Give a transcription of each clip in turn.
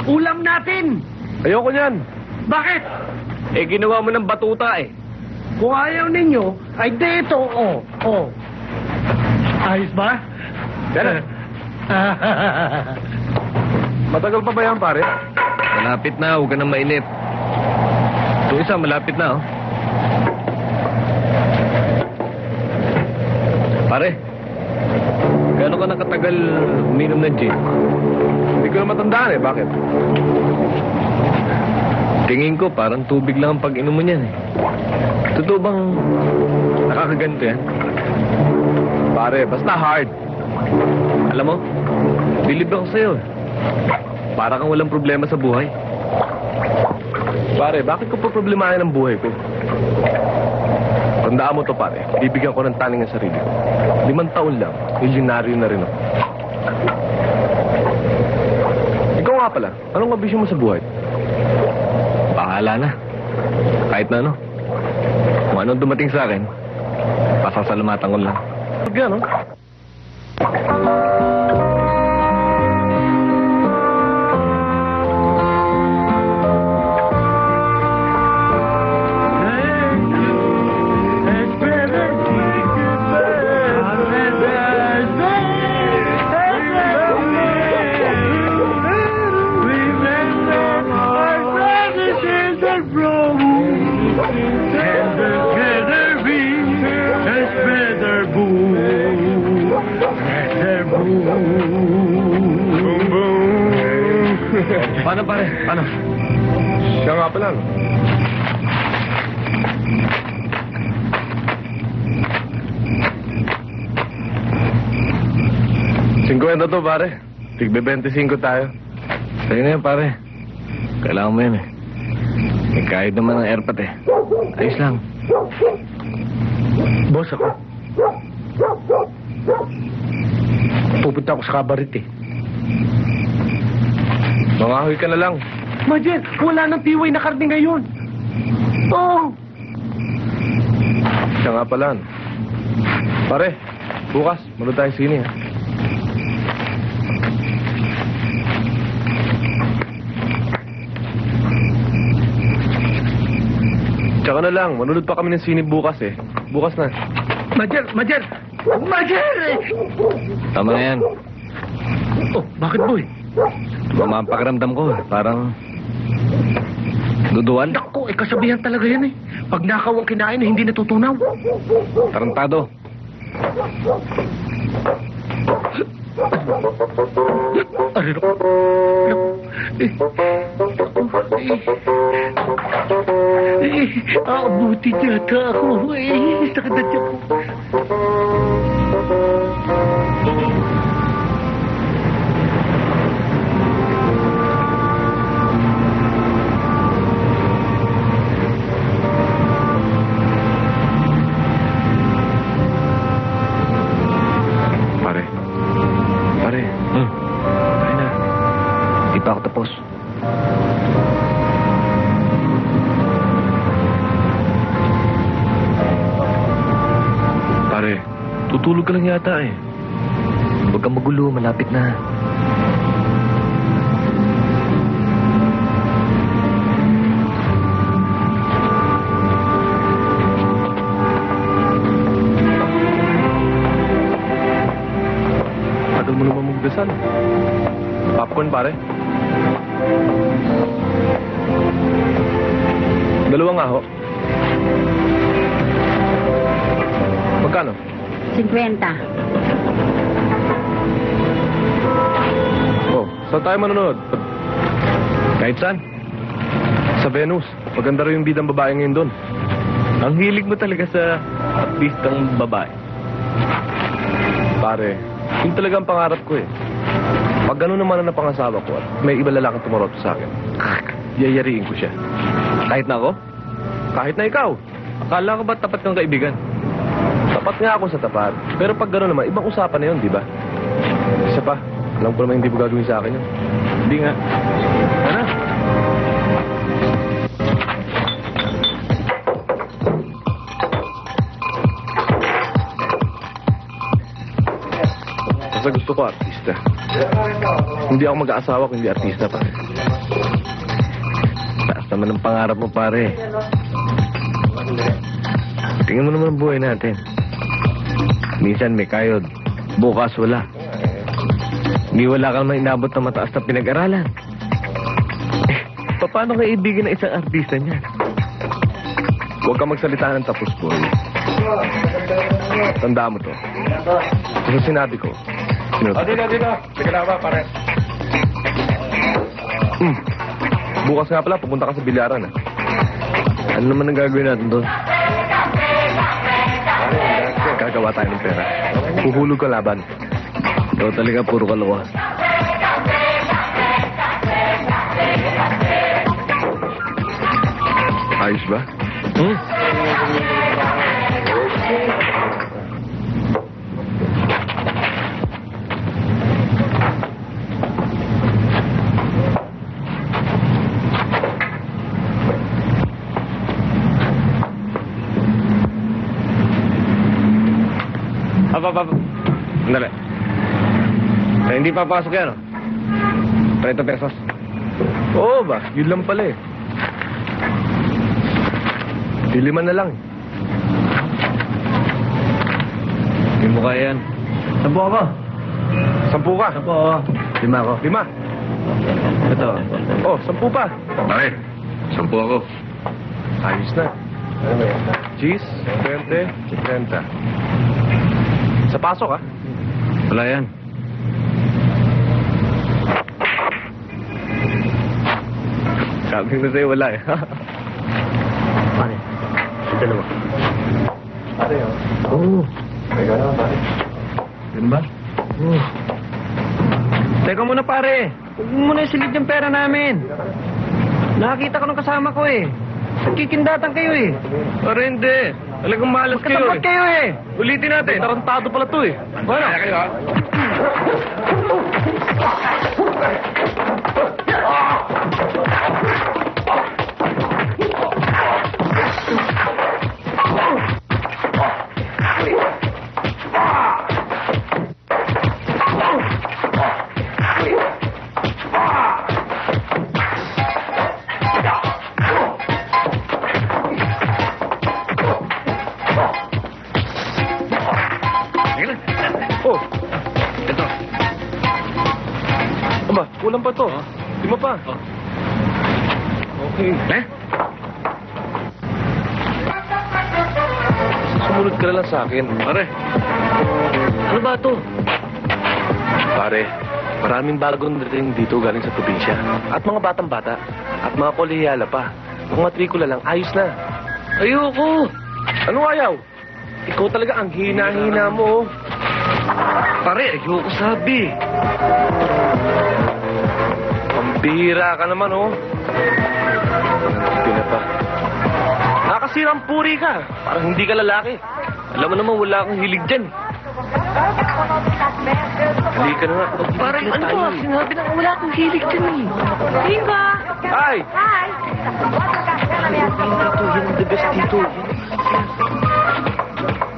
Ulam natin! Ayoko niyan. Bakit? Eh, ginawa mo ng batuta eh. Kung ayaw ninyo, ay dito, oh. Ayos ba? Yan. Matagal pa ba yan, pare? Malapit na, huwag ka nang mainip. Ito isa, malapit na, oh. Pare, gaano ka nakatagal uminom ng gin? Hindi ko na matandaan eh. Bakit? Tingin ko, parang tubig lang ang pag-inom mo niyan, eh. Totoo bang nakakaganto yan? Pare, basta hard. Alam mo, bilib ako sa'yo, eh. Para kang walang problema sa buhay. Pare, bakit ko pa problemahin ang buhay ko? Tandaan mo to, pare. Bibigyan ko ng taning ang sarili ko. 5 taon lang, milyonaryo na rin ako. Ikaw nga pala, anong ambisyon mo sa buhay? Bahala na. Kahit na ano. Kung anong dumating sa akin, pasasalamatan ko lang. Huwag yan, no? Paano, pare? Paano? Siya nga pala, no? $50 to, pare. Tigbe 25 tayo. Sa'yo na yan, pare. Kailangan mo yan, eh. May kahit naman ng airpat, eh. Ayos lang. Boss ako. Pupunta ako sa kabaret, eh. Mangahoy ka na lang. Majel, wala nang tiway na karne ngayon. Oh! Siya nga pala, no? Pare, bukas, manood tayo sine, ha? Tsaka na lang, manunod pa kami ng sine bukas, eh. Bukas na. Majel! Tama na yan. Oh, bakit, boy? Tama ang pakiramdam ko, eh. Parang duduan. Naku, kasabihan talaga yan, eh. Pag nakaw ang kinain, hindi natutunaw. Tarantado. Ano? Buti yata ako. Sakit na tiyan ko. Pare, Tayo na. Di pa ako tapos. pare, tutulog ka lang yata, eh. Huwag kang magulo, malapit na. Tagal mo naman magdasal. Popcorn, pare. 2 nga, ho. Magkano? 50. Oh, saan tayo manonood? Kahit saan. Sa Venus. Maganda rin yung bidang babae ngayon doon. Ang hilig mo talaga sa artistang babae. Pare, yun talaga ang pangarap ko, eh. Pag gano'n naman ang napangasawa ko at may iba lalaki tumaroto sa akin, yayariin ko siya. Kahit na ako? Kahit na ikaw. Akala ko ba tapat kang kaibigan? Tapat nga ako sa tapat. Pero pag gano'n naman, ibang usapan na yun, di ba? Isa pa, alam ko naman hindi mo gagawin sa akin yun. Hindi nga. Ano? Basta gusto ko, artist. artista. Hindi ako mag-aasawa kung hindi artista, pare. Taas naman ang pangarap mo, pare. Tingnan mo naman ang buhay natin. Minsan may kayod, bukas wala. Hindi wala kang may inabot na mataas na pinag-aralan. Paano ka ibigin ng isang artista niya? Huwag kang magsalita ng tapos, boy. Tandaan mo to. Kasi sinabi ko. Dito. Sige lang ba, pare? Bukas nga pala, pupunta ka sa bilyaran, ah. Ano naman ang gagawin natin doon? Gagawa tayo ng pera. Huhulog ka laban. Ikaw talaga puro kaloka. Ayos ba? Sandali. Hindi papasok yan, oh. 30 pesos. Oo ba? Yun lang pala eh. Diliman na lang. Hindi mo kaya yan. 10 ako. 10 ka. 10 ako. 5 ako. 5. Ito. Oh, 10 pa. Pare, 10 ako. Ayos na. Cheese, 20, 30. Sa pasok, ah. Wala yan. Sabi ko sa'yo, wala eh. Pare, sa dalawa. Pare, oh. Oo. Teka na, pare. Ganun ba? Oo. Teka muna, pare. Huwag mo muna isilid yung pera namin. Nakakita ko ng kasama ko eh. Nagkikindatan kayo eh. Pare, hindi. Talagang malas kayo eh. kayo eh. Ulitin natin. Tarantado pala to eh. Ano? Kaya kayo, ha? Oh, Ito. aba, kulang pa to. Lima pa. Okay. Sumunod ka na lang sa akin. Pare. Ano ba ito? Pare, maraming bagong dating dito galing sa probinsya. At mga batang-bata. At mga kolehiyala pa. Kung matrikula lang, ayos na. Ayoko. Ano ayaw? Ikaw talaga ang hina-hina mo. Pare, ayoko sabi. Pambihira ka naman, oh. Nanti na pa. Nakasirang puri ka. Parang hindi ka lalaki. Alam mo naman, wala akong hilig dyan. Halika na nga. Parang ano ba? Sinabi na wala akong hilig dyan eh. Bingo! Hi! Hi! Dito, yan ang the best dito.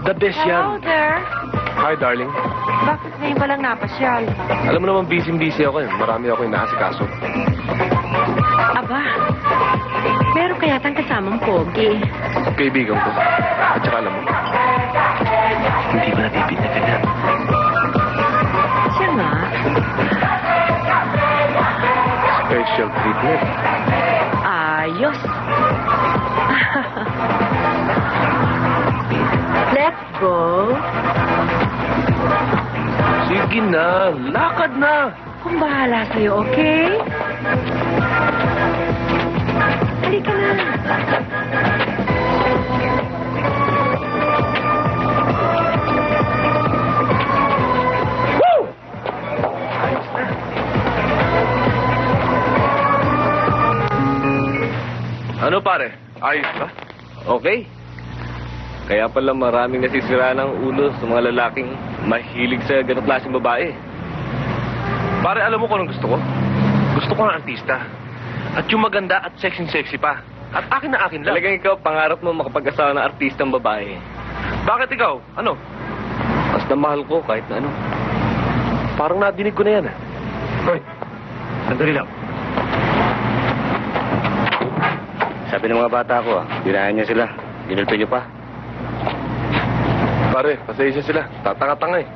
The best Hello yan. there. Hi, darling. Bakit ngayon pa lang napasyal? Alam mo naman, busy-busy ako eh. Marami ako inaasikaso. Aba, meron kaya tang kasamang pogi. Kaibigan ko. At saka alam mo, hindi ko napipindagan yan. Siya nga. Special treatment. Ayos. Let's go. Sige na, lakad na. Kung bahala sa'yo, okay? Halika na. Woo! Ano pare? Ayos ba? Okay. Kaya pala maraming nasisira ng ulo sa mga lalaking mahilig sa ganong klaseng babae. Pare, alam mo kung anong gusto ko? Gusto ko ng artista. At yung maganda at sexy-sexy pa. At akin na akin lang. Talagang ikaw, pangarap mo makapag-asawa ng artistang babae. Bakit ikaw? Ano? Mas na mahal ko kahit na ano. Parang nadinig ko na yan, eh. Hoy, sandali lang. Sabi ng mga bata ko, dinayan niya sila. Ginulpi niyo pa. Pare, pasensya sila. Tatanga-tanga, eh.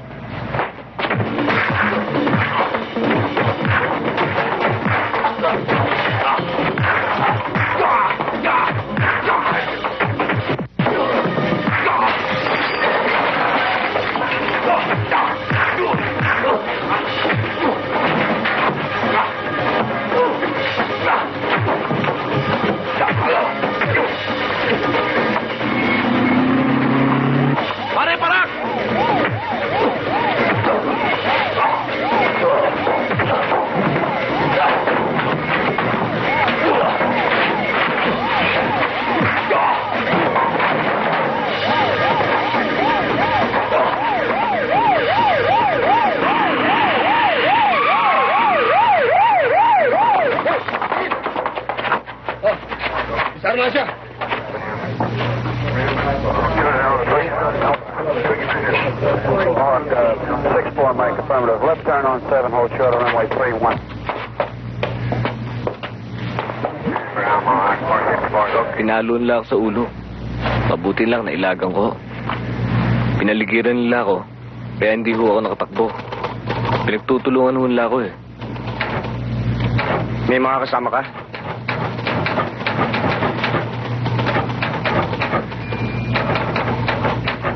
Pare, parak! Isar na siya! On 6-4, Mike, affirmative. Left turn on 7, hold short on runway 31. Pinaloon lang ako sa ulo. Mabuti lang na ilagang ko. Pinaligiran nila ako, kaya hindi ho ako nakatakbo. Pinagtutulungan ho nila ako, eh. May mga kasama ka?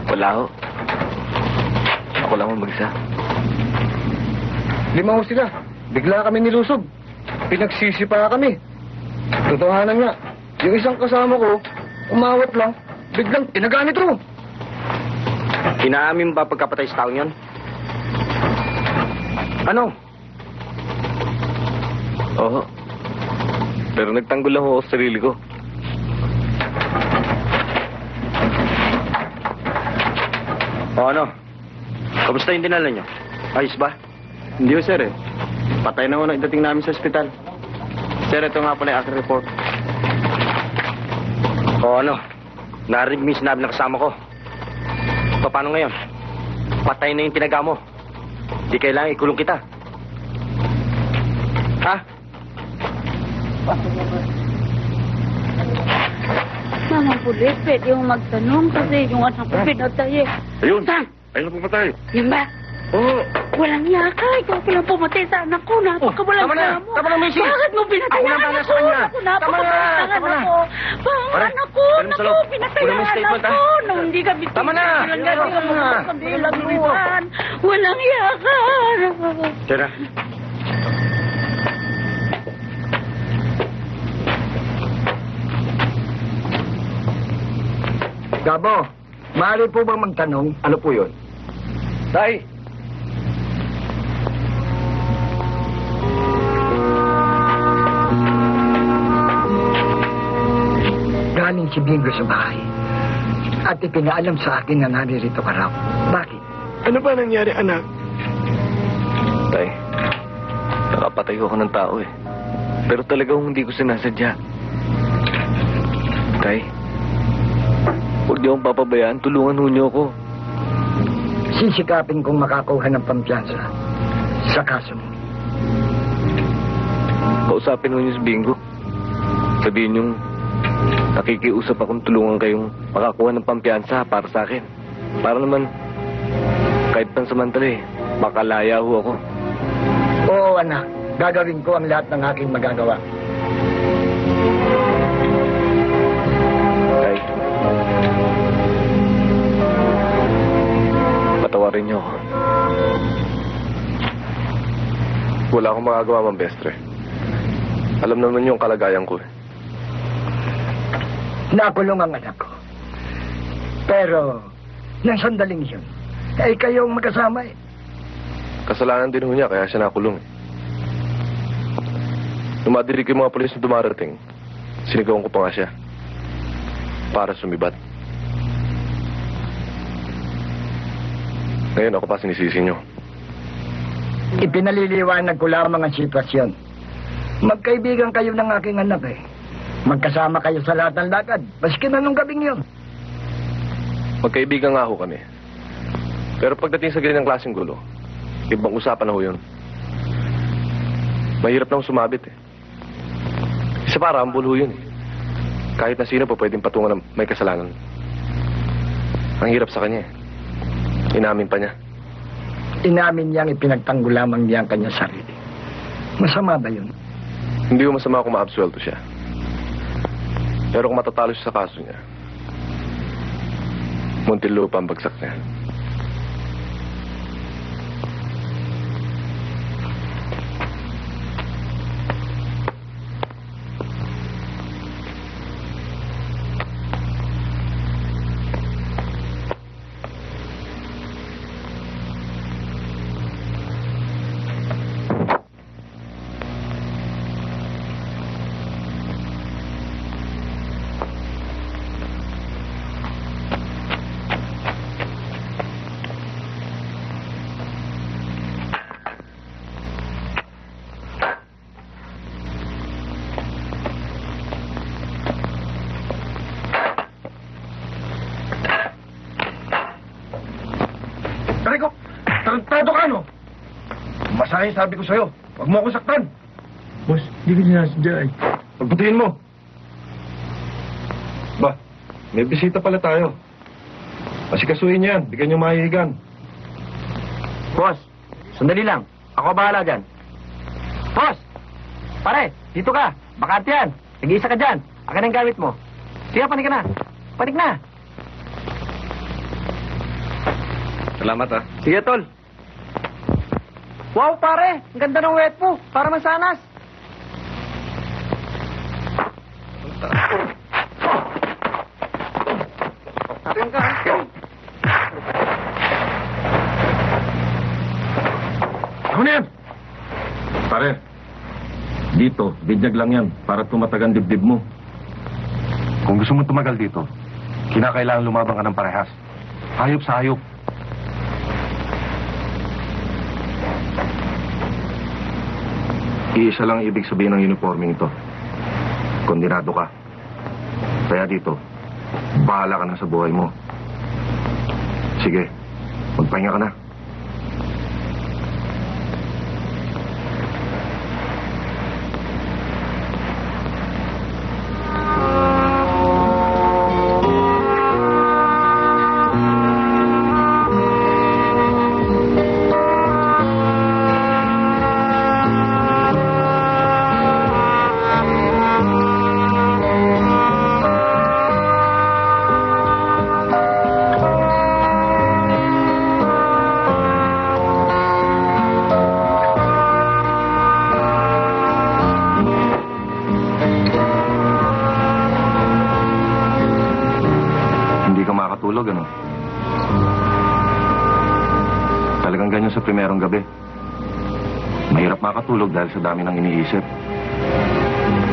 Wala ho. Ako lang ho mag-isa. 5 ho sila. Bigla kami nilusob. Pinagsisipa kami. Totohanan nga. Yung isang kasama ko, umawat lang. Biglang tinaganit ro. Inaamin ba pagkapatay sa taong yun? Ano? Oo. Pero nagtanggol lang ho ako sa sarili ko. O ano? Kamusta yung dinala niyo? Ayos ba? Hindi ho, sir, eh. Patay na ho na dating namin sa ospital. Sir, ito nga pala yung aking report. O ano? Narinig mo yung sinabi ng kasama ko. Paano ngayon? Patay na yung tinaga mo. Di kailangan ikulong kita. Ha? Mama pulis, pwede yung magtanong kasi yung anak ko pinatay eh. Ayun! Saan? Ayun na pumatay. Yan ba? Oo! Walang yaka. Ikaw palang pumatay sa anak ko. Napakawalang tama na. mo. Tama na, Macy. Bakit mo pinatay Ako na ang bahala anak sa ko? kanya. Naku, napakawalang Tama na. anak ko. Pare, Anak ko, ganun sa naku, loob. pinatay Una mo ang yung statement, anak ha? ko. Nung hindi ka bitin. Tama na. Kabilang luwan. Walang yaka. Tira. Gabo, maaari po bang magtanong? Ano po yun? Tay! Galing si Bingo sa bahay. At ipinaalam sa akin na naririto ka raw. Bakit? Ano ba nangyari, anak? Tay, nakapatay ako ng tao, eh. Pero talagang hindi ko sinasadya. Tay, huwag niyo akong papabayaan. Tulungan ho niyo ako. Sisikapin kong makakuha ng pampiyansa sa kaso mo. Kausapin ho niyo si Bingo. Sabihin niyong nakikiusap akong tulungan kayong makakuha ng pampiyansa para sa akin. Para naman, kahit pansamantala, eh, makalaya ho ako. Oo, anak. Gagawin ko ang lahat ng aking magagawa. Tay, patawarin niyo ako. Wala akong magagawa, Mambestre. Alam naman niyo ang kalagayan ko, eh. Nakulong ang anak ko. Pero, nang sandaling yun, ay kayong magkasama eh. Kasalanan din ho niya, kaya siya nakulong, eh. Numadirig yung mga pulis na dumarating. Sinigawan ko pa nga siya. Para sumibat. Ngayon ako pa sinisisi niyo. Ipinaliliwanag ko lamang ang sitwasyon. Magkaibigan kayo ng aking anak eh. Magkasama kayo sa lahat ng lakad. Maski na nung gabing yun. Magkaibigan nga ho kami. Pero pagdating sa ganyang klaseng gulo, Ibang usapan na ho yun. Mahirap lang sumabit eh. Isa pa, rambol ho yun eh. Kahit na sino po pwedeng patungan na may kasalanan. Ang hirap sa kanya eh. Inamin pa niya. Inamin niyang ipinagtanggol lamang niya ang kanyang sarili. Masama ba yun? Hindi ko masama kung maabsuelto siya. Pero kung matatalo siya sa kaso niya, Muntinlupa ang bagsak niya. Rico, tarantado ka, no? Masahe sabi ko sa'yo. Huwag mo ako saktan. Boss, hindi ko sinasadya eh. Pagputihin mo. Ba, may bisita pala tayo. Asikasuhin niyo yan. Bigyan niyo mahihigan. Boss, sandali lang. Ako bahala dyan. Boss! Pare, dito ka. Bakante yan. Nag-iisa ka dyan. Akin ang gamit mo. Sige, panik ka na. Panik na. Salamat ah. Sige, tol. Wow, pare. Ang ganda ng wet po. Para masanas. Akin ka. Ano na yan? Pare, dito, binyag lang yan para tumatagan dibdib mo. Kung gusto mo tumagal dito, kinakailangan lumabang ka ng parehas. Hayop sa hayop. Iisa lang ibig sabihin ng uniforming ito. Kondinado ka. Kaya dito, bahala ka na sa buhay mo. Sige, magpahinga ka na. Tulog, ano? Talagang ganyan sa primerong gabi. Mahirap makatulog dahil sa dami ng iniisip.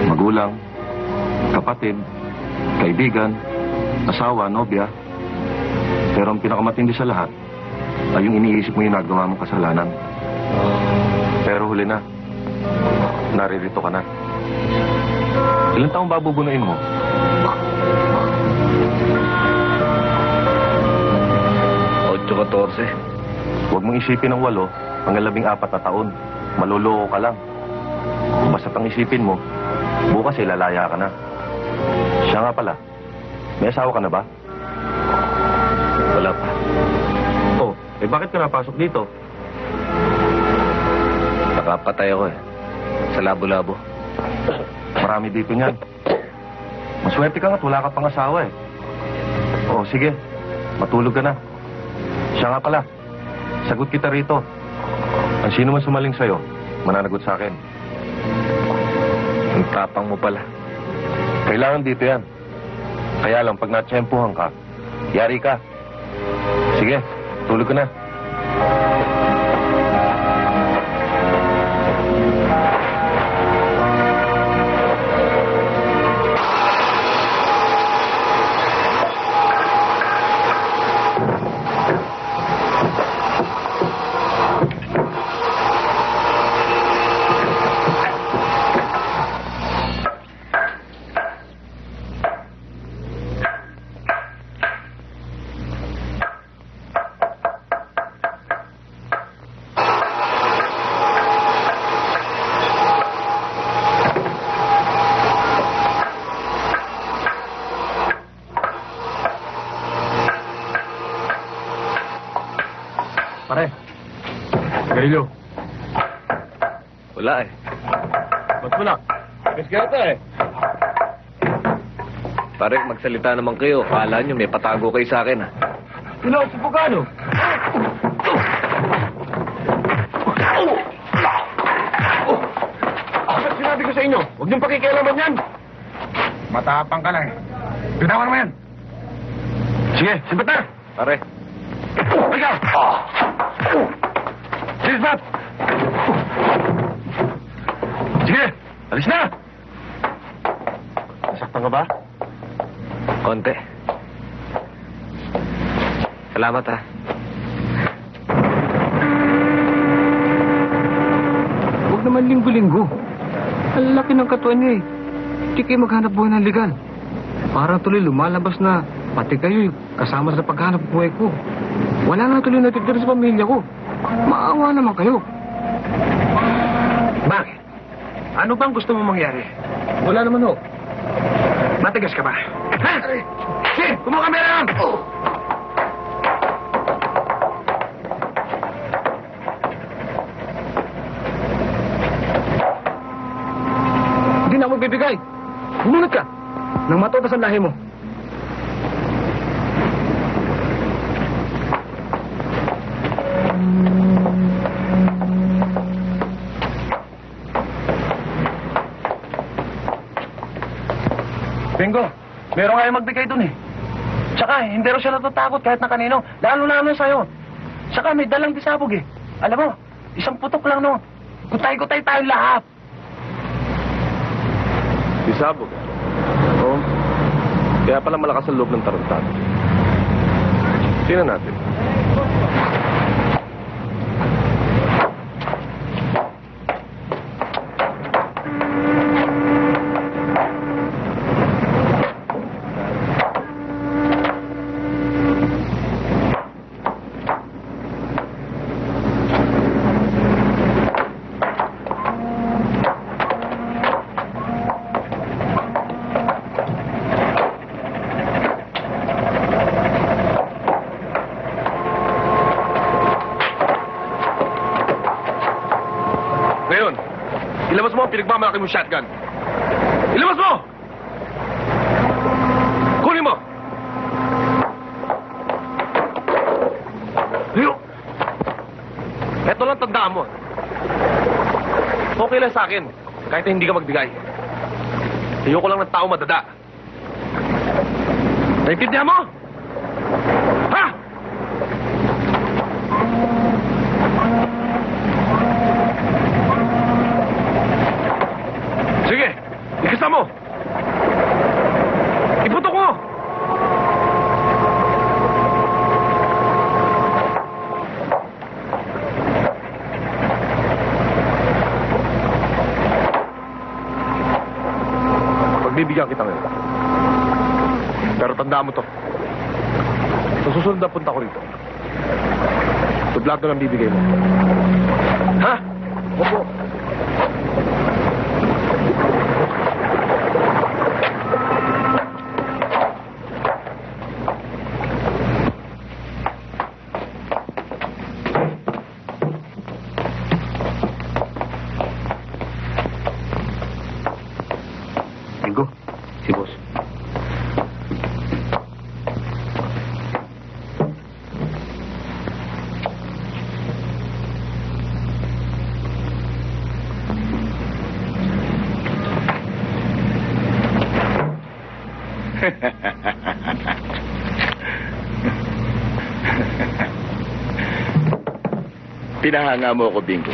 Magulang, kapatid, kaibigan, asawa, nobya. Pero ang pinakamatindi sa lahat ay yung iniisip mo yung nagawa mong kasalanan. Pero huli na. Naririto ka na. Ilang taong ba bubunuin mo? Ocho 14. Huwag mong isipin ng 8 hanggang 14 na taon. Maluloko ka lang. Basta't ang isipin mo, bukas ilalaya ka na. Siya nga pala, may asawa ka na ba? Wala pa. Oh, bakit ka napasok dito? Nakapatay ako eh. Sa labo-labo. Marami dito niyan. Maswerte ka nga't wala ka pang asawa eh. Oh, sige, matulog ka na. Siya nga pala, sagot kita rito. Ang sino man sumaling sa'yo, mananagot sa akin. Ang tapang mo pala. Kailangan dito yan. Kaya lang, pag natsyempuhan ka, yari ka. Sige, tulog ka na. Sigarilyo. Wala eh. Ba't wala? Bisketa eh. Pare, magsalita naman kayo. Kala nyo may patago kayo sa akin, ah. Ilaw, si Pagano. Bakit sinabi ko sa inyo? Huwag niyong pakikialaman yan. Matapang ka lang eh. Bitawan mo yan. Sige, simpat na. Pare, Ikaw! Simpat! Sige, alis na! Nasaktan ka ba? konti. Salamat, ah. Huwag naman linggo-linggo. Ang laki ng katuan niyo eh. Hindi kayo maghanap buhay ng legal. Parang tuloy lumalabas na pati kayo kasama sa paghanap buhay ko. Wala na tuloy natitira sa pamilya ko. Maawa naman kayo. Bakit? Ano bang gusto mo mangyari? Wala naman ho. Matigas ka ba? Ha? Sige, kumuha kamera lang! Hindi na ako bibigay. Humunod ka. Nang matutas ang lahi mo. Bingo, meron kayo magbigay dun eh. Tsaka, hindi rin siya natatakot kahit na kanino. Lalo-lalo sa'yo. Tsaka, may dalang disabog eh. Alam mo, isang putok lang no. Gutay-gutay tayong lahat. Isabog. Oo. Kaya pala malakas ang loob ng tarantado. Tingnan natin. Ngayon, ilabas mo ang pinagmamalaki mong shotgun. Ilabas mo! Kunin mo! Liyo! Eto lang tandaan mo. Okay lang sa akin, kahit hindi ka magbigay. Ayoko lang ng tao madada. Naintindihan mo? Ha? Sige, ikisa mo. Iputok mo. Pagbibigyan kita ngayon. Pero tandaan mo to. Sa susunod na punta ko rito. Tublado lang bibigay mo. Ha? Opo. Bingo, si boss. Pinahanga mo ako, Bingo.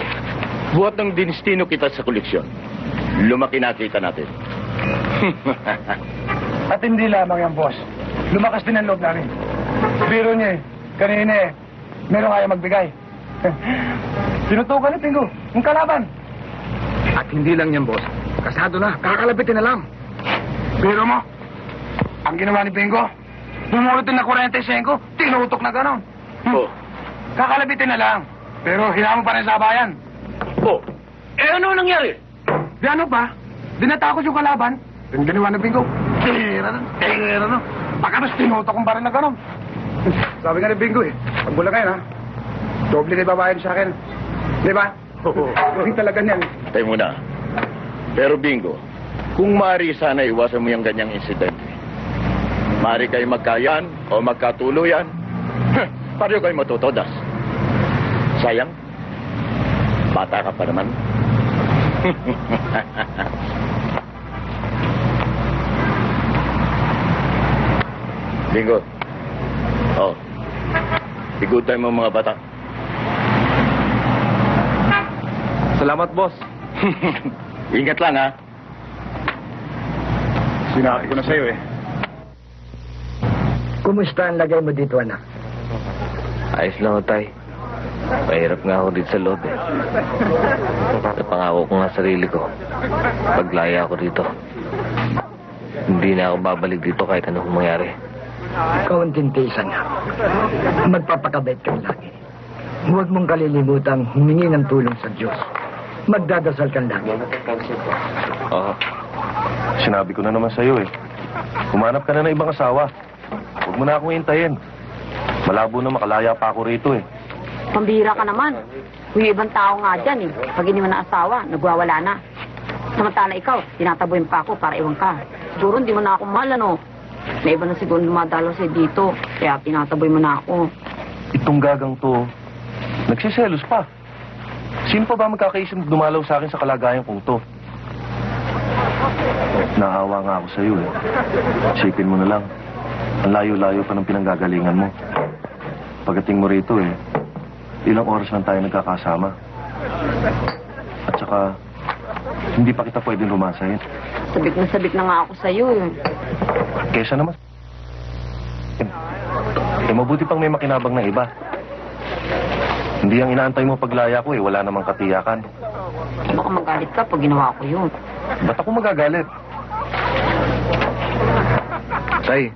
Buhat ng dinistino kita sa koleksyon. Lumaki na kita natin. At hindi lamang yan, boss. Lumakas din ang loob namin. Biro niya eh. Kanina eh. Meron kaya magbigay. Tinutukan ni Pingo. Yung kalaban. At hindi lang yan, boss. Kasado na. Kakalabitin na lang. Biro mo. Ang ginawa ni Pingo. Bumurutin na 45. Tinutok na gano'n. Oh. Kakalabitin na lang. Pero hinamo pa rin sa bayan. Oh. Eh, ano nangyari? Di ano ba? Dinatakot yung kalaban. Yung ginawa ng Bingo. Tira na. Pagkatapos tinutok kong baril na gano'n. Sabi nga ni Bingo eh, pag bula kayo na, doble kayo babayan sa akin. Di ba? Oo. Galing talaga niyan. Tayo muna. Pero Bingo, kung maaari sana iwasan mo yung ganyang insidente. Maaari kayo magkayan o magkatuluyan. Pareho kayo matutodas. Sayang, bata ka pa naman. Bingo. Oh. Igutan mo mga bata. Salamat, boss. Ingat lang, ha? Sinabi ko na sa'yo eh. Kumusta ang lagay mo dito, anak? Ayos lang, Tay. Mahirap nga ako dito sa loob, eh. Napangako ko nga sarili ko. Paglaya ako dito. Hindi na ako babalik dito kahit anong mangyari. Kaunting tiisan na. Magpapakabait ka lagi. Huwag mong kalilimutang humingi ng tulong sa Diyos. Magdadasal ka lagi. Oo. Sinabi ko na naman sa'yo eh. Humanap ka na ng ibang asawa. Huwag mo na akong hintayin. Malabo na makalaya pa ako rito eh. Pambihira ka naman. Yung ibang tao nga dyan eh. Pag hindi mo na asawa, nagwawala na. Samantala ikaw, tinataboy pa ako para iwan ka. Siguro hindi mo na ako mahal, ano? Na iba na siguro dumadalo sa'yo dito. Kaya tinataboy mo na ako. Itong gagang to, nagsiselos pa. Sino pa ba magkakaisip dumalaw sa akin sa kalagayan kong to? Naawa nga ako sa'yo eh. Isipin mo na lang. Ang layo-layo pa ng pinanggagalingan mo. Pagdating mo rito eh, ilang oras lang tayo nagkakasama. At saka, hindi pa kita pwedeng rumasahin. Sabik na nga ako sa'yo eh. Kesa naman. Eh, mabuti pang may makinabang na iba. Hindi ang inaantay mo paglaya ko eh, wala namang katiyakan. Baka magalit ka pag ginawa ko yun. Ba't ako magagalit? Tay,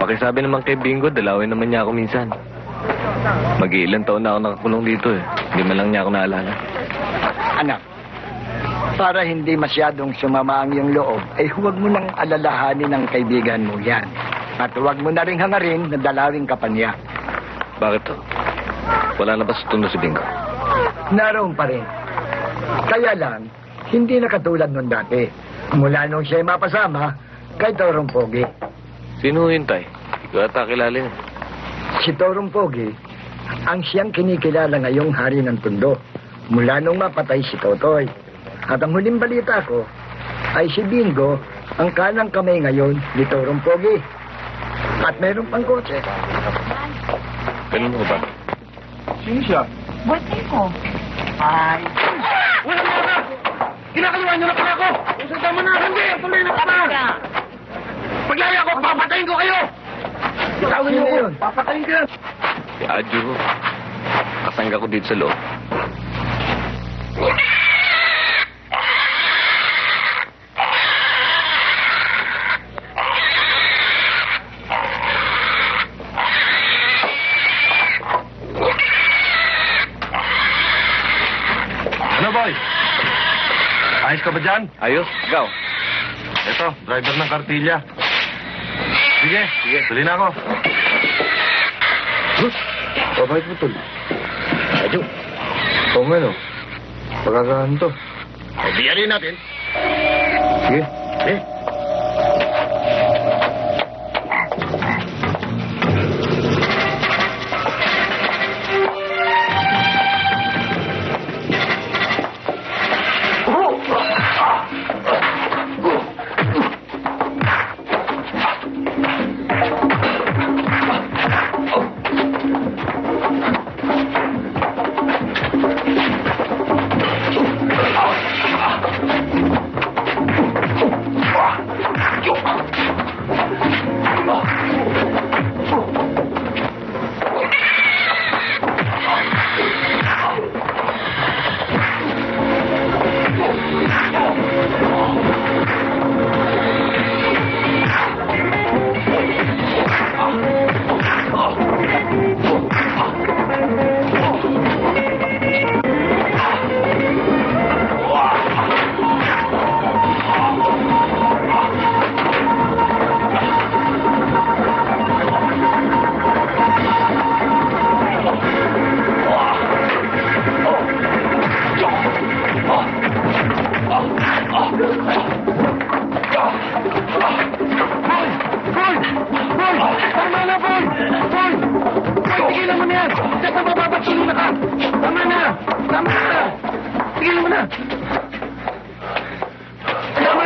pakisabi naman kay Bingo, dalawin naman niya ako minsan. Mag-iilang taon na ako nakakulong dito eh. Hindi man lang niya ako naalala. Anak, para hindi masyadong sumama ang iyong loob, ay huwag mo nang alalahanin ang kaibigan mo yan. At huwag mo na rin hangarin na dalawin ka pa niya. Bakit to? Wala na ba sa tundo si Bingo? Naroon pa rin. Kaya lang, hindi na katulad nun dati. Mula nung siya'y mapasama, kay Torong Pogi. Sino yun, Tay? Ikaw ata kilala yun. Si Torong Pogi, ang siyang kinikilala ngayong hari ng Tondo. Mula nung mapatay si Totoy. At ang huling balita ko, ay si Bingo, ang kanang kamay ngayon ni Torong Pogi. At meron pang kotse. Ganun mo ba? Sino siya? Boyfriend ko. Ay, Wala mo na! Kinakaliwan niyo na pala ako! Usap mo na! Hindi! Tuloy na pa! Paglaya ko, papatayin ko kayo! Tawagin niyo Sino ko! yun? Papatayin ko yan! Si Adjo. Kasangga ko dito sa loob. Ano boy? Ayos ka ba dyan? Ayos, ikaw. Ito, driver ng kartilya. Sige, tuloy na ako. Babait mo, Tol. Adjo. Oo nga, no? Pagkakaan to. Biyarin natin. Sige. Eh,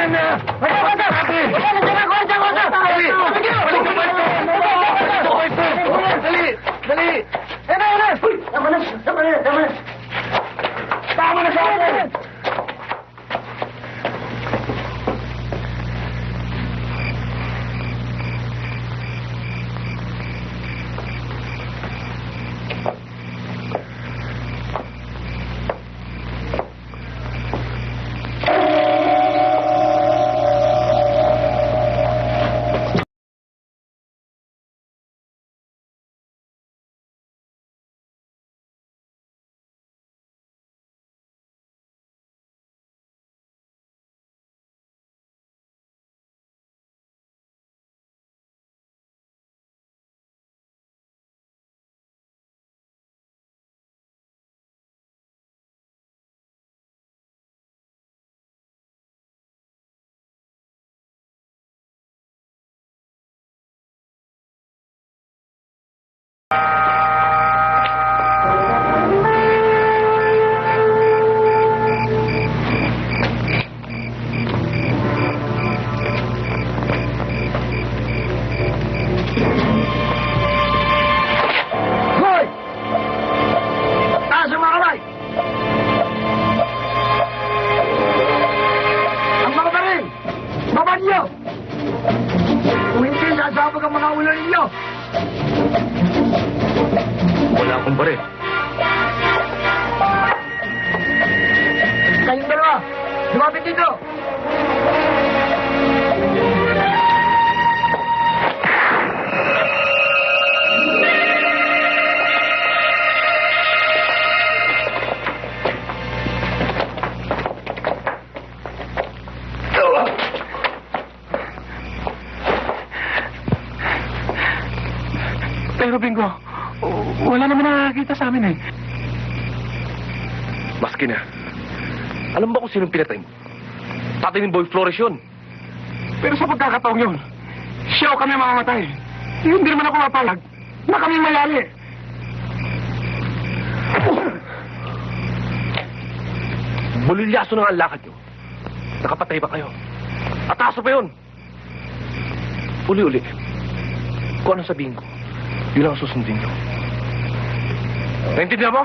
yan na! Wala na dali! Dali! Tama na! Tama na sa akin! Wala akong baril. Kayong dalawa, lumapit dito! Pero Bingo, wala naman nakakita sa amin eh. Maski na. Alam ba kung sinong pinatay mo? Tatay ni Boy Flores yun. Pero sa pagkakataong yun, siya o kami mamamatay. Hindi naman ako mapalag na kami mayali. Bulilyaso na ang lakad nyo. Nakapatay ba kayo? Ataso pa yun. Uli-uli. Kung ano sabihin ko, yun ang susundin nyo. Naintindihan mo?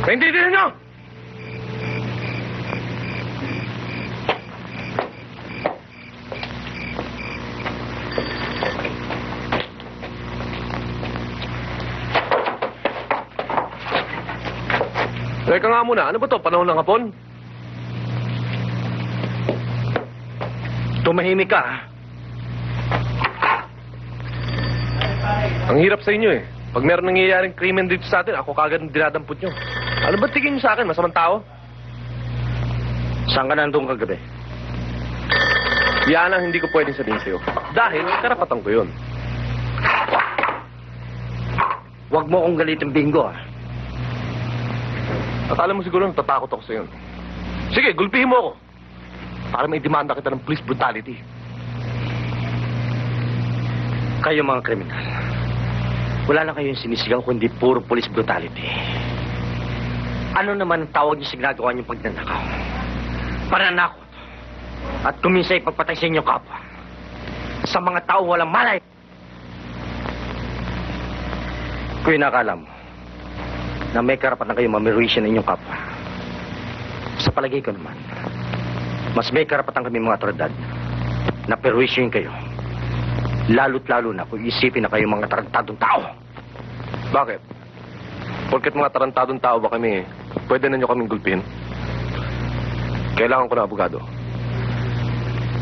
Naintindihan nyo? Teka nga muna, ano ba to? Panahon ng hapon? Tumahimik ka, ha? Ang hirap sa inyo eh. Pag meron nangyayaring krimen dito sa atin, ako kagad ang dinadampot nyo. Ano ba tingin nyo sa akin? Masamang tao? Saan ka nandun kagabi? Yan ang hindi ko pwedeng sabihin sa'yo. Dahil karapatan ko yun. Huwag mo akong galitin, Bingo, ha? Akala mo siguro natatakot ako sa'yo. Sige, gulpihin mo ako. Para may demanda kita ng police brutality. Kayo mga kriminal. Wala lang kayong sinisigaw kundi puro police brutality. Ano naman ang tawag niyo sa ginagawa niyong pagnanakaw? Pananakot. At kuminsan ipagpatay sa inyong kapwa. Sa mga tao walang malay. Kung inakala mo na may karapatan kayo mamiruisyon ng inyong kapwa, sa palagay ko naman, mas may karapatan kami mga otoridad na perwisyon kayo. Lalo't lalo na kung isipin na kayo mga tarantadong tao. Bakit? Porket mga tarantadong tao ba kami, pwede na nyo kaming gulpin? Kailangan ko na abogado.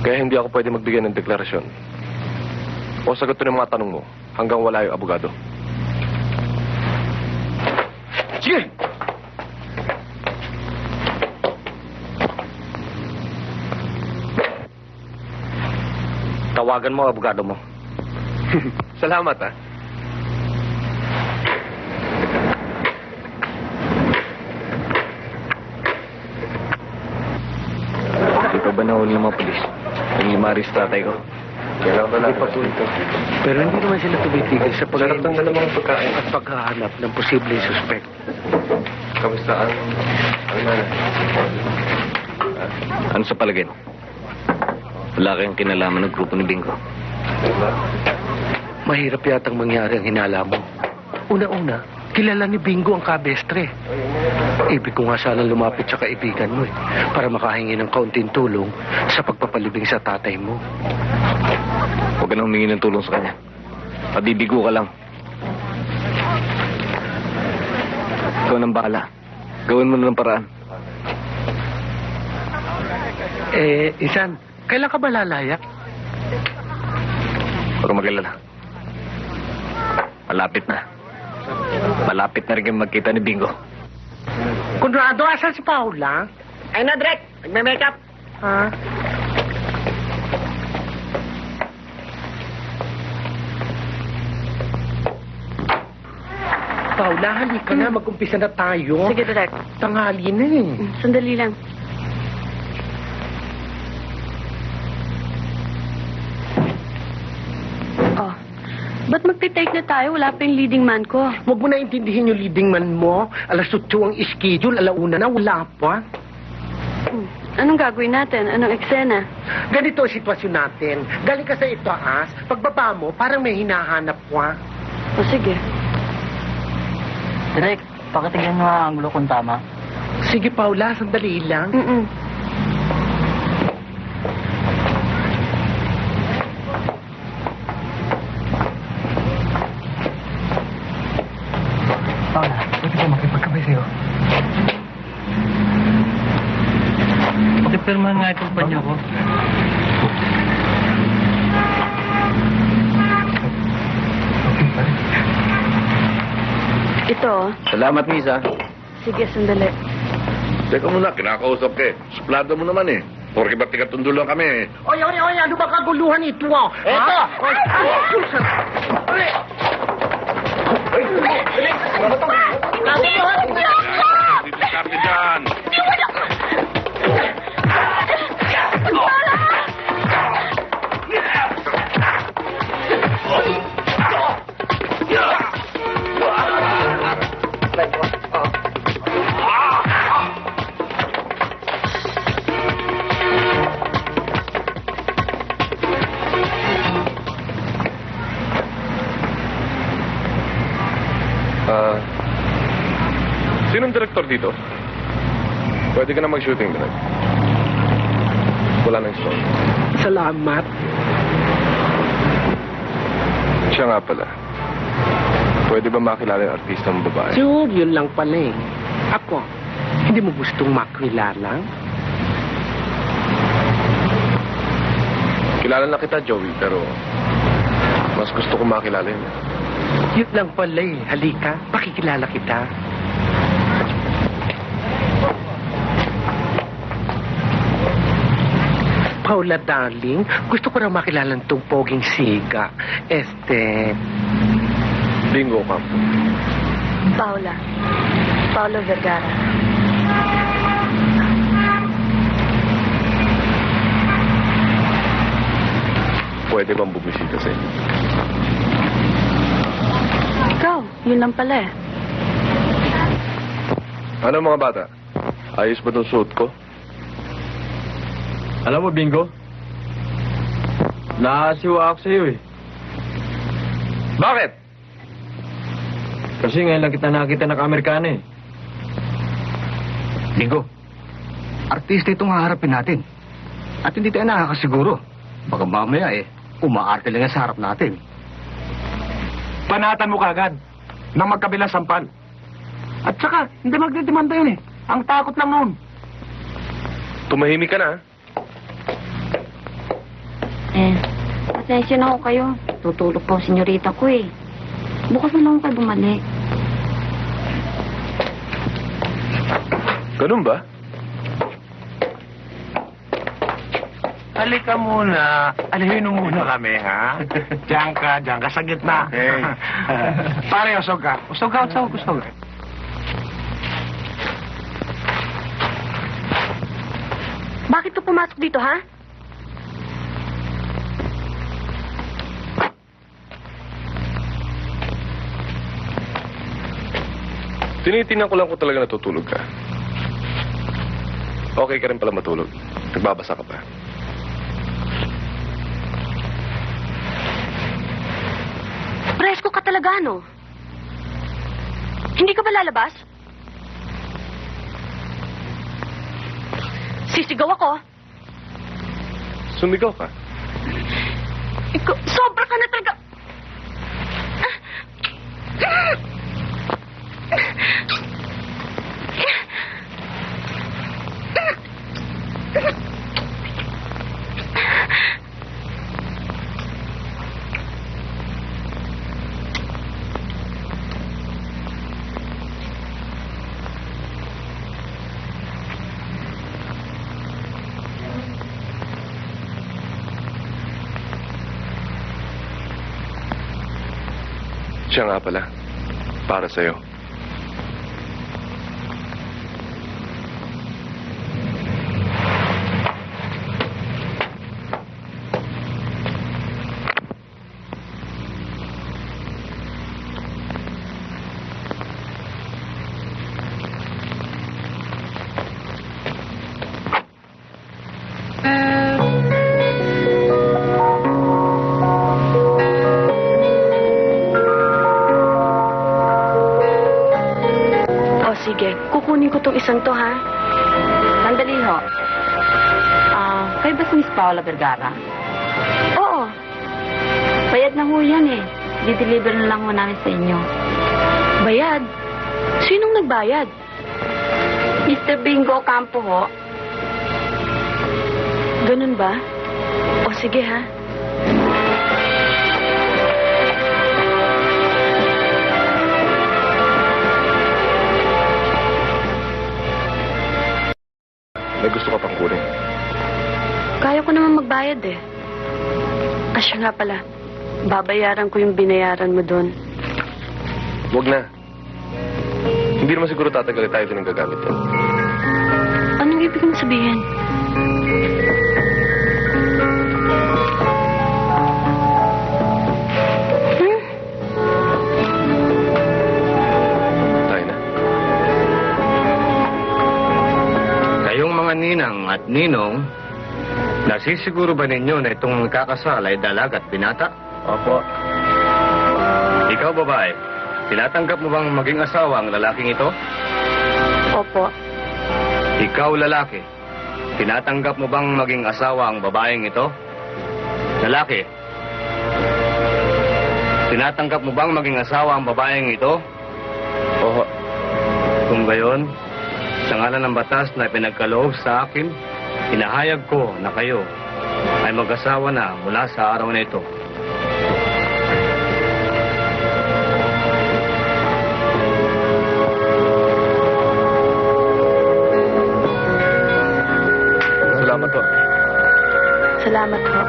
Kaya hindi ako pwede magbigay ng deklarasyon. O sagutin ng mga tanong mo hanggang wala yung abogado. Sige! Tawagan mo ang abogado mo. Salamat, ah. Ito ba nahuli ng mga polis? Yung limaris tatay ko. Kailangan na Hindi pa po ito. Pero hindi naman sila tumitigil sa Sarap ng dalawang pagkain. at paghahanap ng posibleng suspect. Kamusta ang nanay? Ano sa palagay mo? Wala kayong kinalaman ng grupo ni Bingo. Mahirap yatang mangyari ang hinala mo. Una-una, kilala ni Bingo ang kabestre. Ibig ko nga sana lumapit sa kaibigan mo para makahingi ng kaunting tulong sa pagpapalibing sa tatay mo. Huwag ka na humingi ng tulong sa kanya. Pabibigo ka lang. Ikaw nang bahala. Gawin mo na ng paraan. Isan, kailan ka ba lalayak? Huwag kang mag-alala. Malapit na. Malapit na rin kayong magkita ni Bingo. Conrado, asan si Paula? Ay na, Drek. Nagme-makeup. Ha? Paula, halika na. Mag-umpisa na tayo. Sige, Direk. Tanghali na eh. Sandali lang. Oh, ba't magte-take na tayo? Wala pa yung leading man ko. Huwag mo na intindihin yung leading man mo. Alas 8 ang schedule, alauna na, wala pa. Anong gagawin natin? Anong eksena? Ganito ang sitwasyon natin. Galing ka sa itaas, pagbaba mo, parang may hinahanap ka. O sige. Direk, pakitigyan mo ang angulo kung tama. Sige, Paula, sandali lang. Paula, pwede ko makipagkabay sa'yo. Pakipirmahan nga itong panyo ko. Ito. Salamat, Misa. Sige, sandali. Teka muna, kinakausap ka eh. Suplado mo naman eh. Porque ba't tigatundo lang kami eh. Oy, ano ba kaguluhan ito? Eto! Oy, Susan! Dito sa akin dyan. Sinong direktor dito? Pwede ka na mag-shooting, Direk. Wala nang story. Salamat. Siya nga pala. Pwede ba makilala yung artista mong babae? Sure, yun lang pala eh. Ako, hindi mo gustong makilala? Kilala na kita, Joey, pero mas gusto ko makilala yun. Yun lang pala eh. Halika, pakikilala kita. Paula, darling, gusto ko na makilala itong poging siga. Bingo ka. Paula. Paula Vergara. Pwede bang bumisita sa inyo? Ikaw, yun lang pala eh. Ano mga bata? Ayos ba itong suit ko? Alam mo, Bingo? Nakasiwa ako sa'yo eh. Bakit? Kasi ngayon lang kita nakita naka-Amerikana eh. Bingo, artista itong haharapin natin. At hindi tayo nakakasiguro. Baka mamaya umaarte lang yan sa harap natin. Panatan mo kagad na magkabilang sampal. At saka, hindi magdidemanda yun eh. Ang takot lang noon. Tumahimik ka na, ha? Pasensya na ako kayo. Tutulog po ang senyorita ko eh. Bukas na lang ako kayo bumalik. Ganun ba? Halika muna. Alihin mo muna kami, ha? Diyan ka sa gitna. Okay. Pare, usog ka. Usog ka. Bakit ka pumasok dito, ha? Tinitingnan ko lang kung talaga natutulog ka. Okay ka rin pala matulog. Nagbabasa ka pa. Presko ka talaga, no? Hindi ka ba lalabas? Sisigaw ako. Sumigaw ka. Ikaw, sobra ka na talaga. Siya nga pala. Para sa'yo. O sige, kukunin ko tong isang to, ha? Sandali ho. Kayo ba si Miss Paula Vergara? Oo. Bayad na ho yan eh. Di-deliver na lang ho namin sa inyo. Bayad? Sinong nagbayad? Mr. Bingo Campo ho. Ganun ba? O sige, ha? May gusto ka pang kunin. Kaya ko naman magbayad, eh. Siya nga pala. Babayaran ko yung binayaran mo doon. Huwag na. Hindi naman siguro tatagal tayo din ang gagamit yan. Anong ibig mong sabihin? Tayo na. Kayong mga ninang at ninong, nasisiguro ba ninyo na itong kakasal ay dalag at binata? Opo. Ikaw, babae, tinatanggap mo bang maging asawa ang lalaking ito? Opo. Ikaw, lalaki, tinatanggap mo bang maging asawa ang babaeng ito? Lalaki, tinatanggap mo bang maging asawa ang babaeng ito? Oo. Kung gayon, sa ngalan ng batas na pinagkaloob sa akin, inahayag ko na kayo ay mag-asawa na mula sa araw na ito. Salamat po. Salamat ho.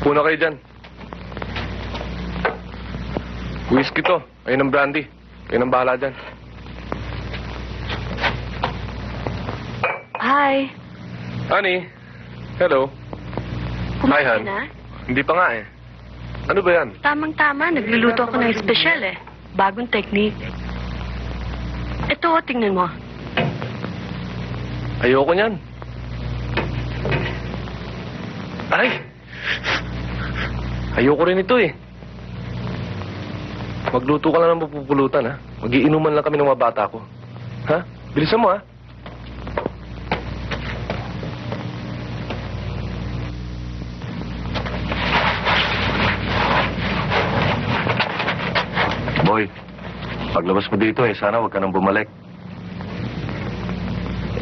Puna kayo dyan. Whiskey to. Ayun ang brandy. Kayo nang bahala dyan. Hi. Honey. Hello. Kumain Hi, ka Han. na? Hindi pa nga eh. Ano ba yan? Tamang-tama, nagluluto ako ng espesyal, eh. Bagong technique. Ito, tingnan mo. Ayoko niyan. Ay! Ayoko rin ito eh. Magluto ka lang ng mapupulutan, ha? Magiinuman lang kami ng mga bata ko. Ha? Bilisan mo, ha? Boy, paglabas mo dito sana huwag ka nang bumalik.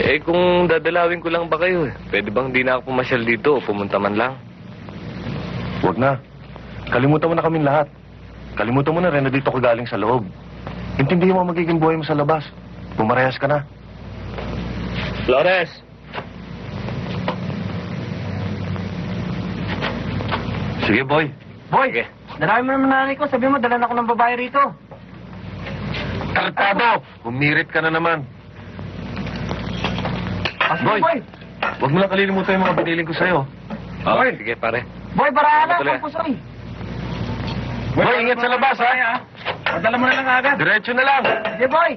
Eh, kung dadalawin ko lang ba kayo, pwede bang di na ako pumasyal dito o pumunta man lang? Huwag na. Kalimutan mo na kaming lahat. Kalimutan mo na rin na dito ka galing sa loob. Intindihin mo ang magiging buhay mo sa labas. Pumarehas ka na. Flores! Sige, boy. Boy, dalawi mo naman nanay ko. Sabi mo, dalan ako ng babae rito. Tartado! Humirit ka na naman. Boy, huwag mo lang kalilimutan yung mga biniling ko sa'yo. Oh, sige, pare. Boy, barala, Tuloy. pampusoy. Boy, ingat sa labas, ha? Padala mo na lang agad. Diretso na lang. Sige, boy.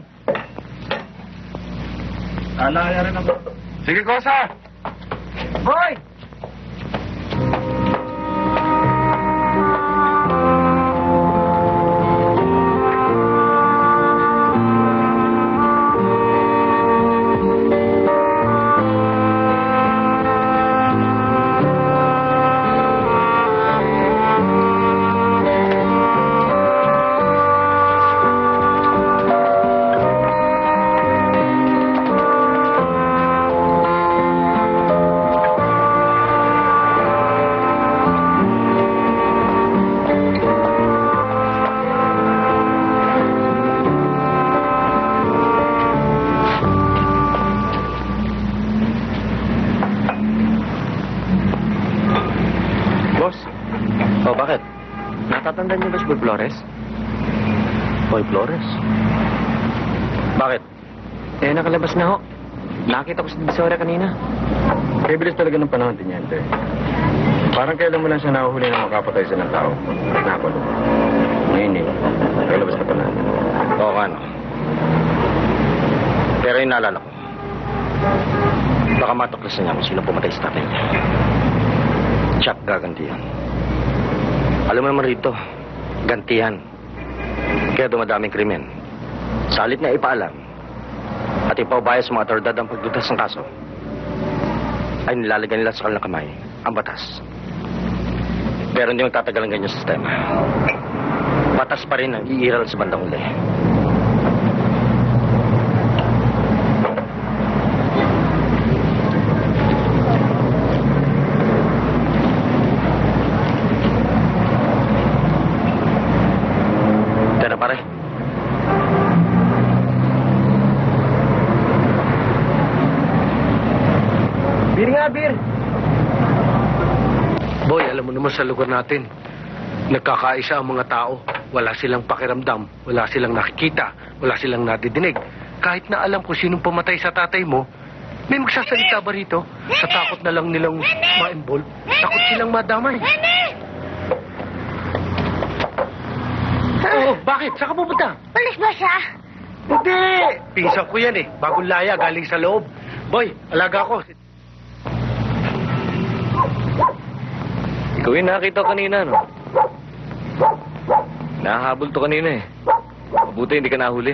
Alaya rin ako. Sige, Kosa. Boy! Boss? Oh, bakit? Natatandaan niyo ba si Boy Flores? Boy Flores? Bakit? Eh, nakalabas na ho. Nakita ko sa Divisoria kanina. Kaya bilis talaga ng panahon, Tiniente. Parang kailan mo lang siya nahuhuli na makapatay sa ng tao. Nakulong. Ngayon eh, nakalabas na pa na. Oo, ano? Pero yung naalala ko, baka matuklasan niya kung sino pumatay sa tatay niya. Chuck gagantihan. Alam mo naman rito, gantihan. Kaya dumadaming krimen. Salit na ipaalam at ipaubaya sa mga otoridad ang pagdudas ng kaso, ay nilalagay nila sa kanilang kamay ang batas. Pero hindi magtatagal ang ganyang sistema. Batas pa rin ang iiral sa bandang huli. Tara pare. Bir nga, bir. Boy, alam mo naman sa lugar natin, nagkakaisa ang mga tao. Wala silang pakiramdam, wala silang nakikita, wala silang nadidinig. Kahit na alam ko sinong pumatay sa tatay mo, may magsasalita ba rito? Sa takot na lang nilang ma-involve? Takot silang madamay. Oh, bakit? Saan ka pupunta? Pulis ba siya? Hindi! Pinsan ko yan eh. Bagong laya, galing sa loob. Boy, alaga ko. Ikaw yung nakita ko kanina, no? Nahahabol to kanina eh. Mabuti hindi ka nahuli.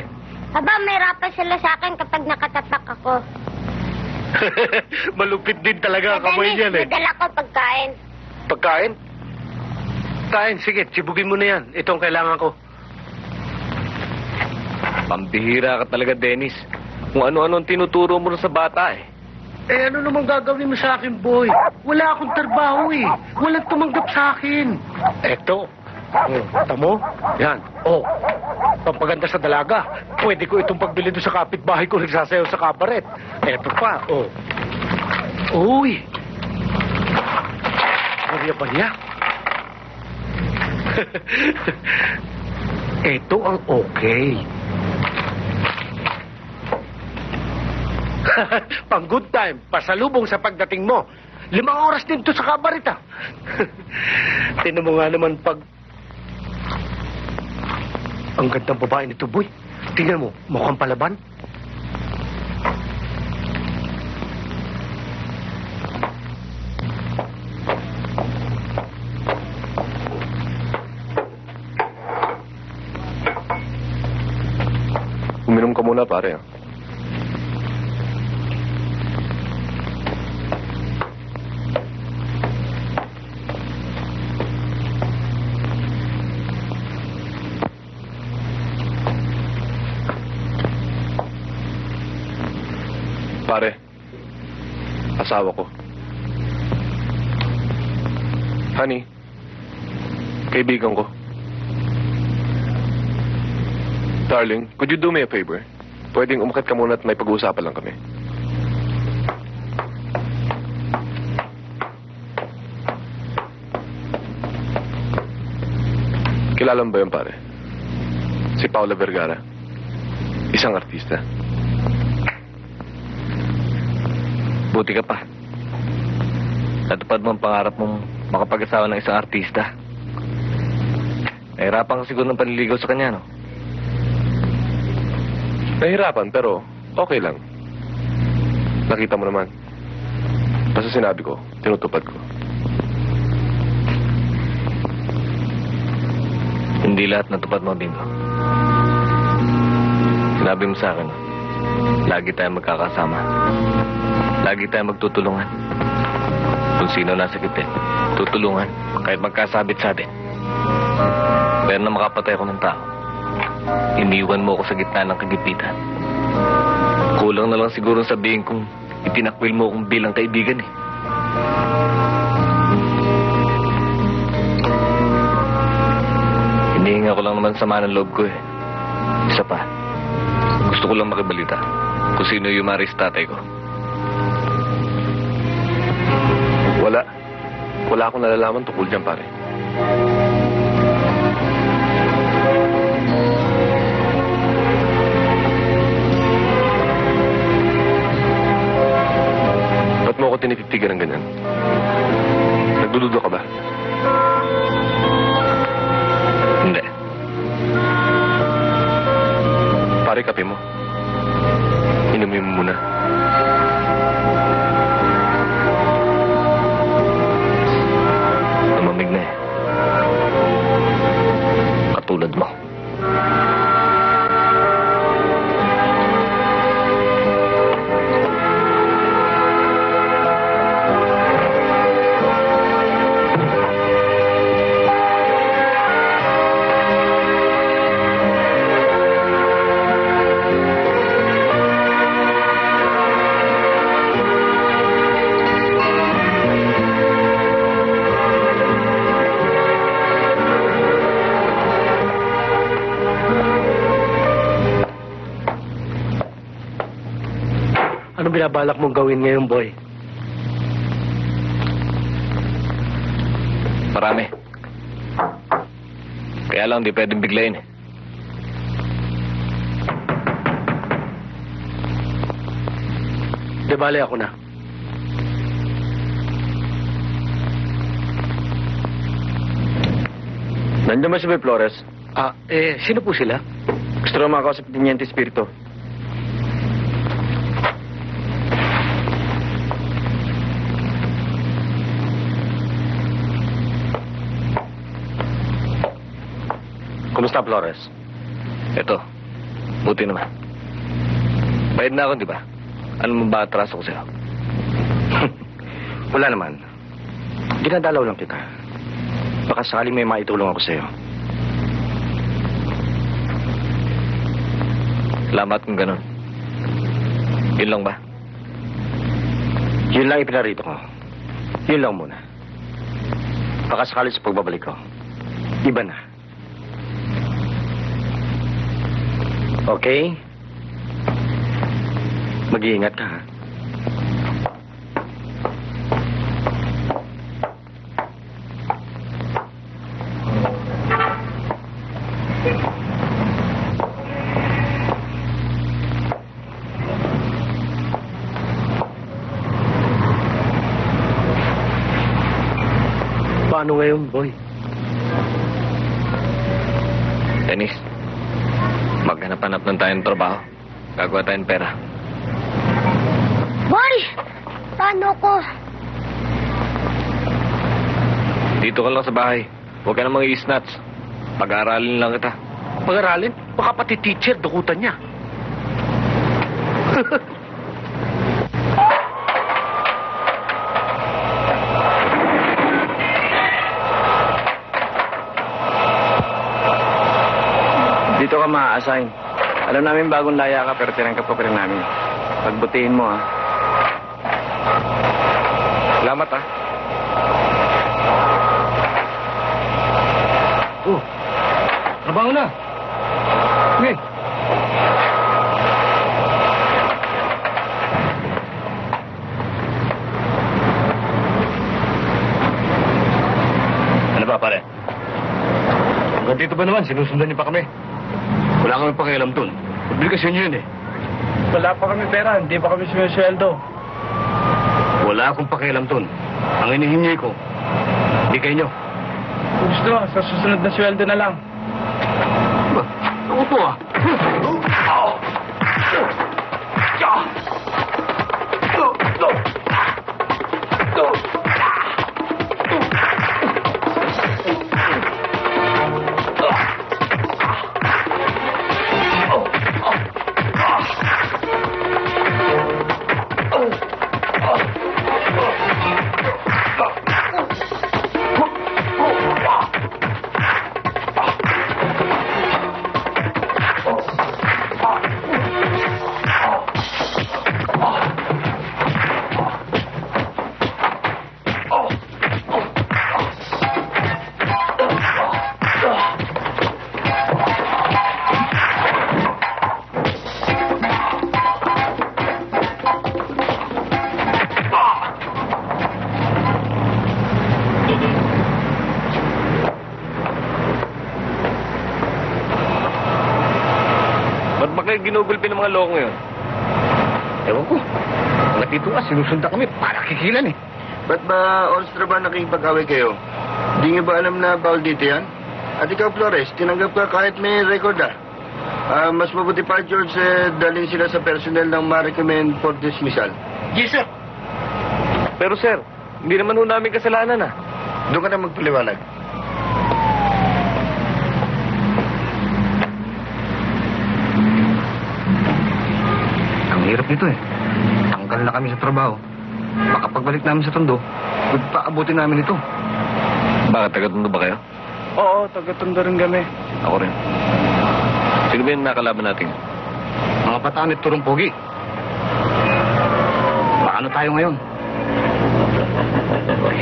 Aba, may rapat sila sa akin kapag nakatatak ako. Malupit din talaga ang kamay niyan eh. Nadala ko pagkain. Pagkain? Kain, sige, sibugin mo na yan. Ito ang kailangan ko. Pambihira ka talaga, Dennis. Kung ano-ano ang tinuturo mo sa bata eh. Eh, ano naman gagawin mo sa akin, boy? Wala akong trabaho eh. Walang tumanggap sa akin. Eto. Tamo? Yan. Oh. Pampaganda sa dalaga. Pwede ko itong pagbili doon sa kapitbahay ko nagsasayaw sa kabaret. Eto pa. Oh. Uy. Barya-barya. Ito ang okay. Pang good time, pasalubong sa pagdating mo. 5 oras din to sa kabarita. Tingnan mo nga naman pag... Ang gandang babae nito, boy. Tingnan mo, mukhang palaban. Uminom ka muna, pare. Pare, asawa ko. Honey, kaibigan ko. Darling, could you do me a favor? Pwedeng umakyat ka muna at may pag-uusapan lang kami. Kilala mo ba yun, pare? Si Paula Vergara. Isang artista. Buti ka pa. Natupad mo ang pangarap mong makapag-asawa ng isang artista. Nahirapan ka siguro ng panliligaw sa kanya, no? Nahirapan, pero okay lang. Nakita mo naman. Basta sinabi ko, tinutupad ko. Hindi lahat natupad mo, Bingo. Sinabi mo sa akin, lagi tayong magkakasama. Lagi tayong magtutulungan. Kung sino nasa gitna, tutulungan. Kahit magkasabit-sabit. Pero na makapatay ako ng tao, iniwan mo ako sa gitna ng kagipitan. Kulang na lang siguro sabihin kong itinakwil mo akong bilang kaibigan eh. Hinihinga ko lang naman sama ng loob ko eh. Isa pa, gusto ko lang makibalita kung sino yung Maris tatay ko. Wala akong nalalaman tungkol dyan, pare. Ba't mo ako tinititigan ng ganyan? Nagdududa ka ba? Hindi. Pare, kape mo. Inumin mo muna. Namamig na eh. Katulad mo. Ano binabalak mong gawin ngayon, boy? Marami. Kaya lang, di pwedeng biglayin eh. Di bale ako na. Nandiyan ba si Boy Flores? Sino po sila? Gusto rin makakausap ni Teniente Espiritu. Kumusta, Flores? Eto, buti naman. Bayad na ako, di ba? Ano mo ba atraso ko sa'yo? Wala naman. Dinadalaw lang kita. Baka sakaling may maitulong ako sa'yo. Salamat kung ganun. Yun lang ba? Yun lang ipinarito ko. Yun lang muna. Baka sakali sa pagbabalik ko, iba na. Okay? Mag-iingat ka, ha? Paano ngayon, boy? Dennis, maghanap-hanap ng tayong trabaho. Gagawa tayong pera. Boy! Paano ko? Dito ka lang sa bahay. Huwag ka na mga i-snatch. Pag-aaralin lang kita. Pag-aralin? Baka pati teacher, dukutan niya. Dito ka ma-assign. Alam namin bagong laya ka pero tinangkap ka pa rin namin. Pagbutihin mo, ha? Salamat, ah. Oh, trabaho na. Okay. Ano ba, pare? Hanggang dito ba naman? Sinusundan niyo pa kami. Wala kami pakialam dun. Obligasyon niyo yun eh. Wala pa kami pera, hindi pa kami sumisweldo. Wala akong pakialam dun. Ang inihingi ko, Bigay nyo. Gusto, sa susunod na sweldo na lang. Ako po ah. Ba't ba kayo ginugulpi ng mga loko ngayon? Ewan ko. Hanggat dito nga, sinusundan kami para kikilan eh. Ba't ba, Onstra ba nakikipag-away kayo? Di niyo ba alam na bawal dito yan? At ikaw, Flores, tinanggap ka kahit may record ah. Mas mabuti pa, George, dalhin sila sa personnel ng ma-recommend for dismissal. Yes, sir. Pero sir, hindi naman ho namin kasalanan ah. Doon ka na magpaliwanag. Ang hirap nito eh. Tanggal na kami sa trabaho. Baka pagbalik namin sa Tondo, paabutin namin ito. Bakit taga-Tondo ba kayo? Oo, taga-Tondo rin kami. Ako rin. Sino ba yung nakalaban natin? Mga pataan at turong pogi. Paano tayo ngayon?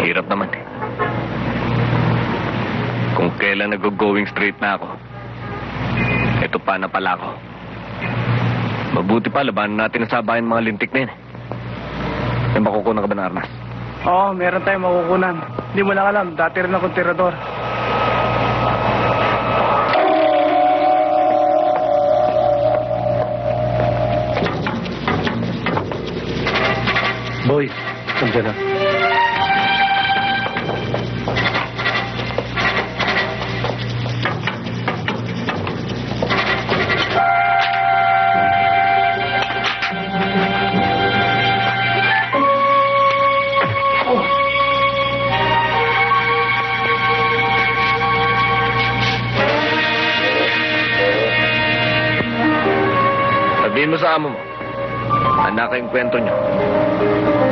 Hirap naman eh. Kung kailan nag-going straight na ako, ito pa na pala ako. Mabuti pa, labanan natin ang sabayan mga lintik na yun eh. May makukunan ka ba ng armas? Oo, meron tayong makukunan. Hindi mo lang alam, dati rin akong tirador. Boy, nandiyan na. Sabihin mo sa amo mo, anak kayong kwento nyo.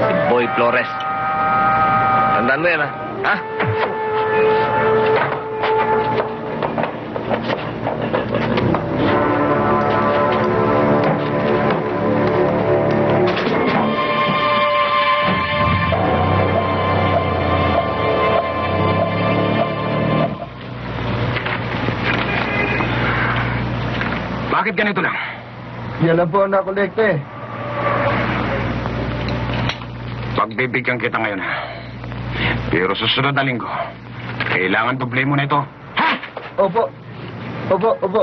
Si Boy Flores. Tandaan mo yan, ha? Ha? Bakit ganito lang? Yan lang po ang nakolekte. Pagbibigyan kita ngayon, ha? Pero susunod na linggo, kailangan doble mo na ito. Ha? Opo. Opo, opo.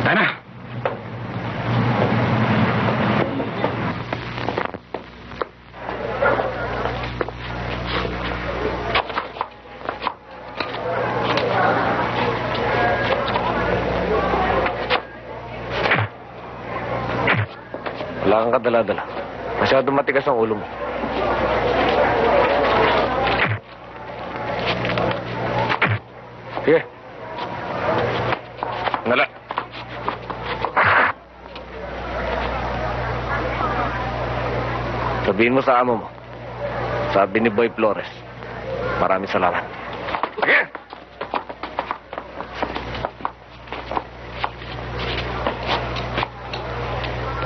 Tayo na. Wala kang kadala-dala. Masyadong matigas ang ulo mo. Sige. Nala. Sabihin mo sa amo mo. Sabi ni Boy Flores. Maraming salamat. Sige.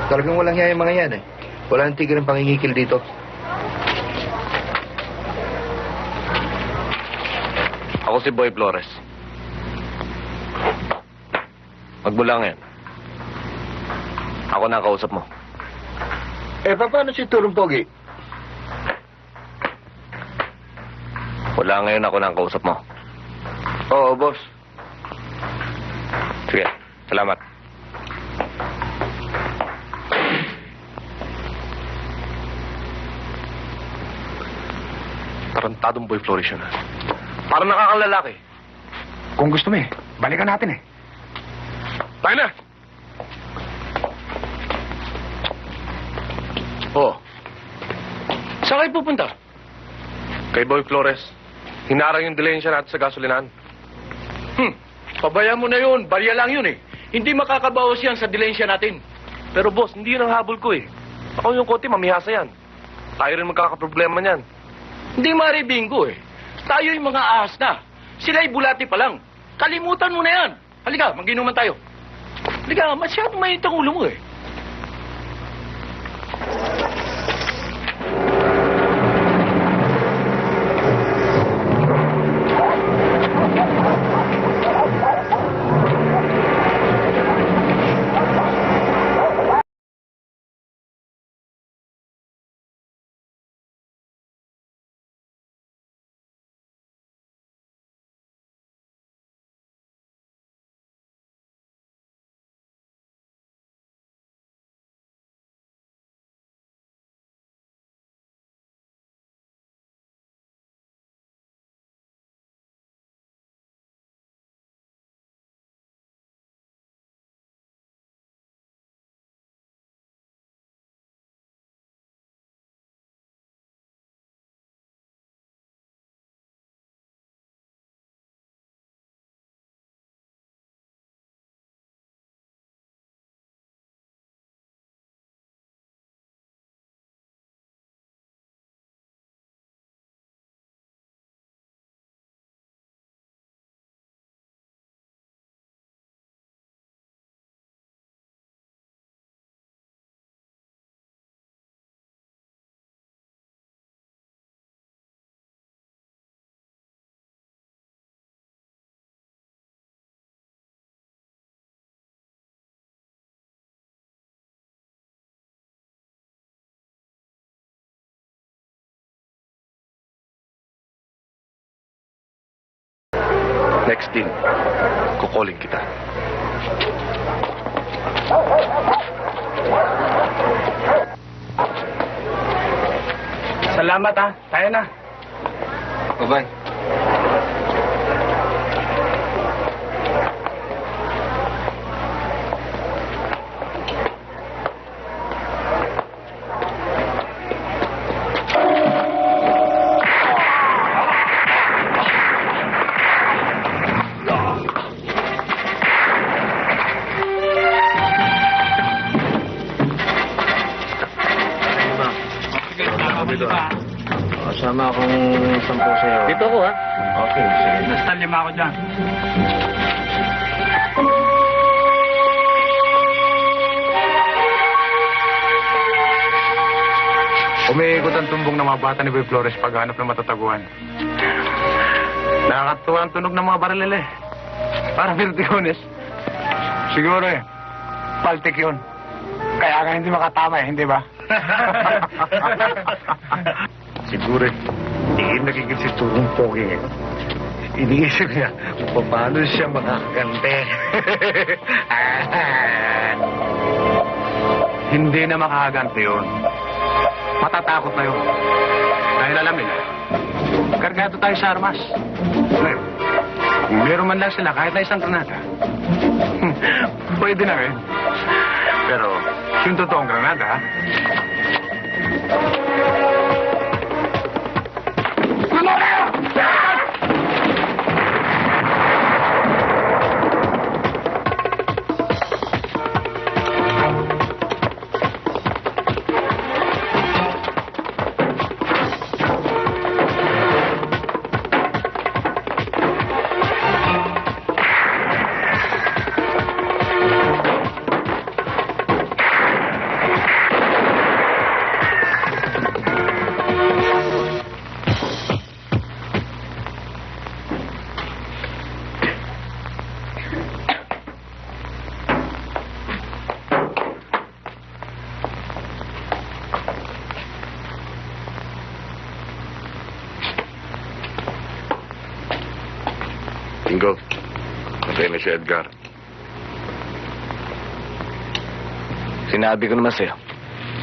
Talagang walang hiya yung mga yan eh. Wala nang tigil ng pangingikil dito. Ako si Boy Flores. Magmula ngayon. Ako na ang kausap mo. Eh, paano si Turong Pogi? Wala ngayon, ako na ang kausap mo. Oo, boss. Sige, salamat. Tarantadong Boy Flores yun, ha? Parang nakakalalaki. Kung gusto mo balikan natin Tayo na! Oh. Saan kayo pupunta? Kay Boy Flores. Hinarang yung dilensya natin sa gasolinahan. Pabayaan mo na yun. Barya lang yun Hindi makakabawas yan sa dilensya natin. Pero boss, hindi yun ang habol ko Ako yung kote, mamihasa yan. Tayo rin magkakaproblema niyan. Hindi mari bingo Tayo yung mga ahas na. Sila'y bulati pa lang. Kalimutan mo na yan. Halika, mag-inuman tayo. Halika, masyadong mainit ang ulo mo Next din, kukuling kita. Salamat tayo na. Bye-bye. Sama akong 10 sa'yo. Dito ako, ha? Okay, sige. Basta 5 ako dyan. Umiikot ang tumbong ng mga bata ni Boy Flores paghanap ng matataguan. Nakakatuwa ang tunog ng mga barilil Para Virtuones. Siguro paltik yun. Kaya nga hindi makatama hindi ba? Siguro, hindi nagiging si Turong Pogi. Iniisip niya kung paano siya makakagante. Hindi na makakagante yun. Matatakot na yun. Dahil alam nila, kargado tayo sa armas. Ngayon, kung meron man lang sila kahit na isang granada, pwede na rin. Pero, yung totoong granada, Bingo. Patay na si Edgar. Sinabi ko naman sa'yo,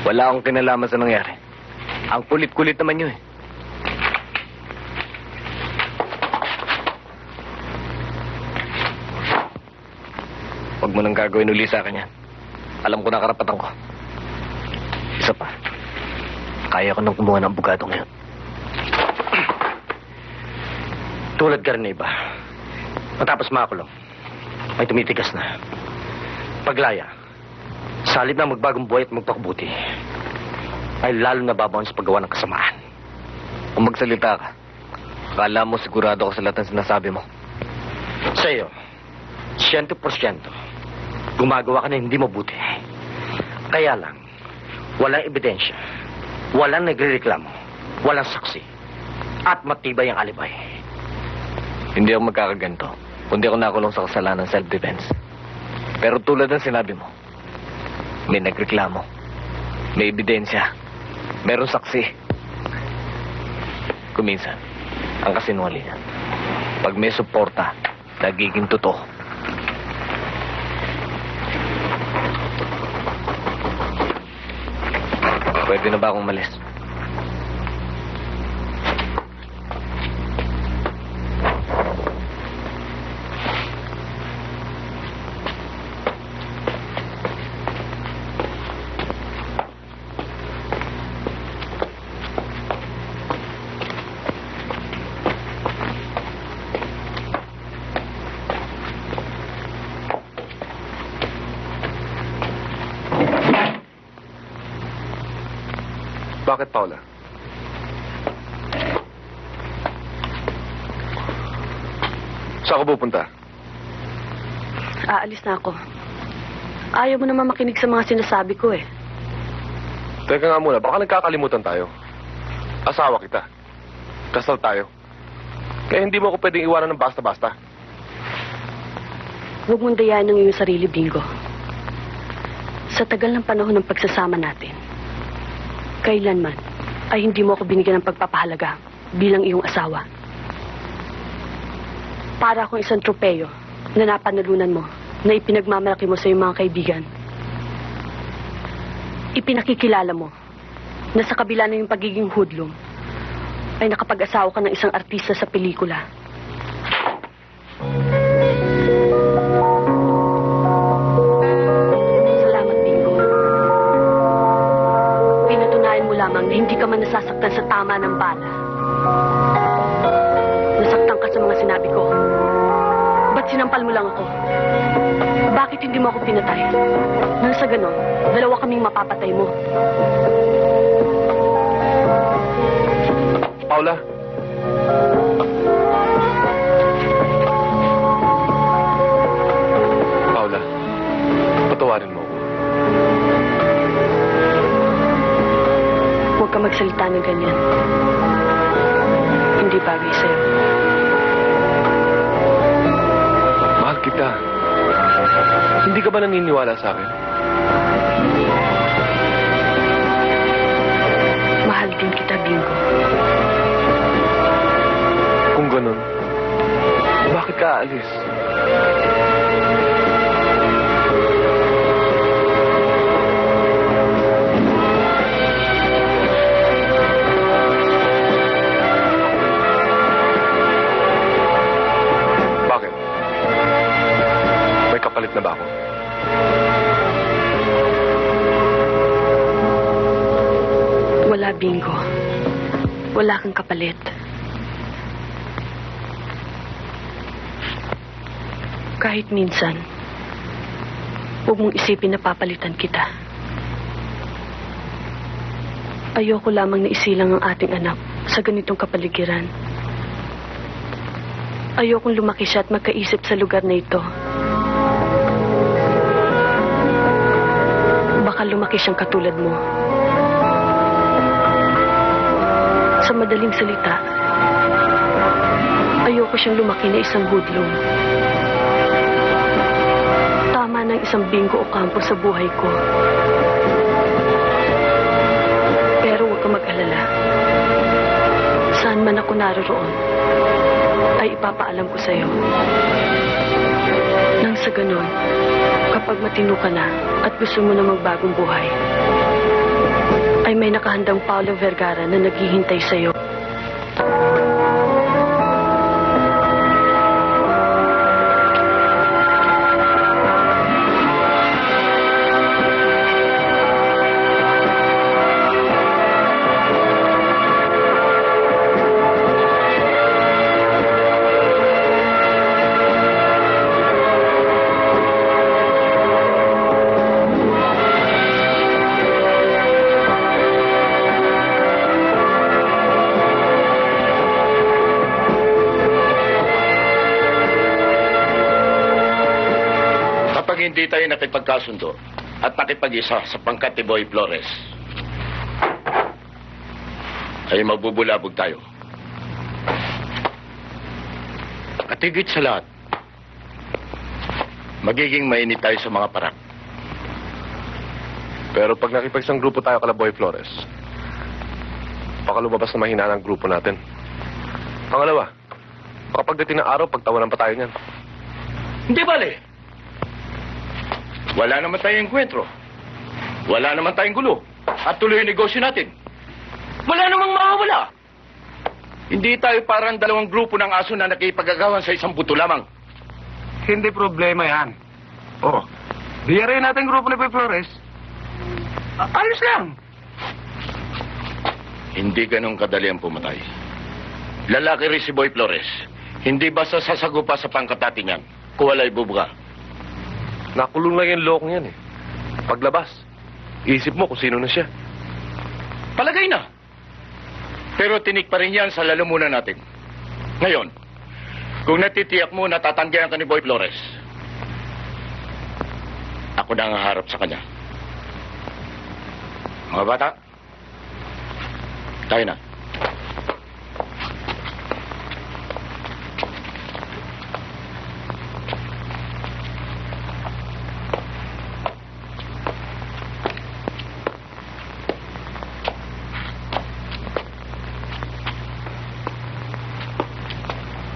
wala akong kinalaman sa nangyari. Ang kulit-kulit naman yun Huwag mo nang gagawin uli sa akin yan. Alam ko na karapatan ko. Isa pa, kaya ko nang kumuha ng abogado ngayon. Tulad ka rin na iba. Matapos makulong, may tumitigas na. Paglaya, sa halip na magbagong buhay at magpakabuti, ay lalo na babaon sa paggawa ng kasamaan. Kung magsalita ka, akala mo sigurado ako sa lahat ng sinasabi mo. Sa iyo, 100% gumagawa ka na hindi mabuti. Kaya lang, walang ebidensya, walang nagrereklamo, walang saksi, at matibay ang alibay. Hindi ako magkakaganto, kundi ako nakulong sa kasalanan ng self-defense. Pero tulad ng sinabi mo, may nagreklamo, may ebidensya, meron saksi. Kuminsan, ang kasinungalingan, pag may suporta, nagiging totoo. Pwede na ba akong umalis? Bakit, Paula? Saan ka pupunta? Aalis na ako. Ayaw mo naman makinig sa mga sinasabi ko eh. Teka nga muna, baka nagkakalimutan tayo. Asawa kita. Kasal tayo. Kaya hindi mo ako pwedeng iwanan ng basta-basta. Huwag mong dayain ng iyong sarili, Bingo. Sa tagal ng panahon ng pagsasama natin, kailanman ay hindi mo ako binigyan ng pagpapahalaga bilang iyong asawa. Para akong isang tropeyo na napanalunan mo na ipinagmamalaki mo sa iyong mga kaibigan. Ipinakikilala mo na sa kabila ng iyong pagiging hoodlum ay nakapag-asawa ka ng isang artista sa pelikula. Salamat, Bingo. Pinatunayan mo lamang na hindi ka man nasasaktan sa tama ng bala. Nasaktan ka sa mga sinabi ko. Ba't sinampal mo lang ako? Bakit hindi mo ako pinatay? Nang sa ganon, dalawa kaming mapapatay mo. Paula? Paula, patawarin mo ako. Huwag ka magsalita ng ganyan. Hindi bagay sa'yo. Mahal kita. Hindi ka ba naniniwala sa akin? Mahal din kita, Bingo. Kung ganun, bakit ka aalis? Bakit? May kapalit na ba ako? Wala, Bingo. Wala kang kapalit. Kahit minsan, huwag mong isipin na papalitan kita. Ayoko lamang na isilang ang ating anak sa ganitong kapaligiran. Ayokong lumaki siya at magkaisip sa lugar na ito. Baka lumaki siyang katulad mo. Sa madaling salita, ayoko siyang lumaki na isang hoodlum. Tama ng isang Bingo o kampo sa buhay ko. Pero huwag ka mag-alala. Saan man ako naroroon, ay ipapaalam ko sa'yo. Nang sa ganon, kapag matino ka na at gusto mo na magbagong buhay, ay may nakahandang Paolo Vergara na naghihintay sa'yo. hindi tayo nakipagkasundo at nakipag-isa sa pangkat ni Boy Flores, ay mabubulabog tayo. At higit sa lahat, magiging mainit tayo sa mga parak. Pero pag nakipagsang grupo tayo kala Boy Flores, baka lumabas na mahina ang grupo natin. Pangalawa, baka pagdating ng araw, pagtawanan pa tayo niyan. Hindi bale. Wala naman tayong enkwentro. Wala naman tayong gulo. At tuloy yung negosyo natin. Wala namang mawawala. Hindi tayo parang dalawang grupo ng aso na nakipagagawan sa isang buto lamang. Hindi problema yan. Oh, diyarin natin grupo ni Boy Flores. Ayos lang. Hindi ganun kadali ang pumatay. Lalaki rin si Boy Flores. Hindi basta sasagupa sa pangkat natin yan. Kuwalay bubuga. Nakulong lang yung lokong yan eh. Paglabas, isip mo kung sino na siya. Palagay na. Pero tinik pa rin yan sa lalamunan natin. Ngayon, kung natitiyak mo na tatanggihan ka ni Boy Flores, ako na ang harap sa kanya. Mga bata, tayo na.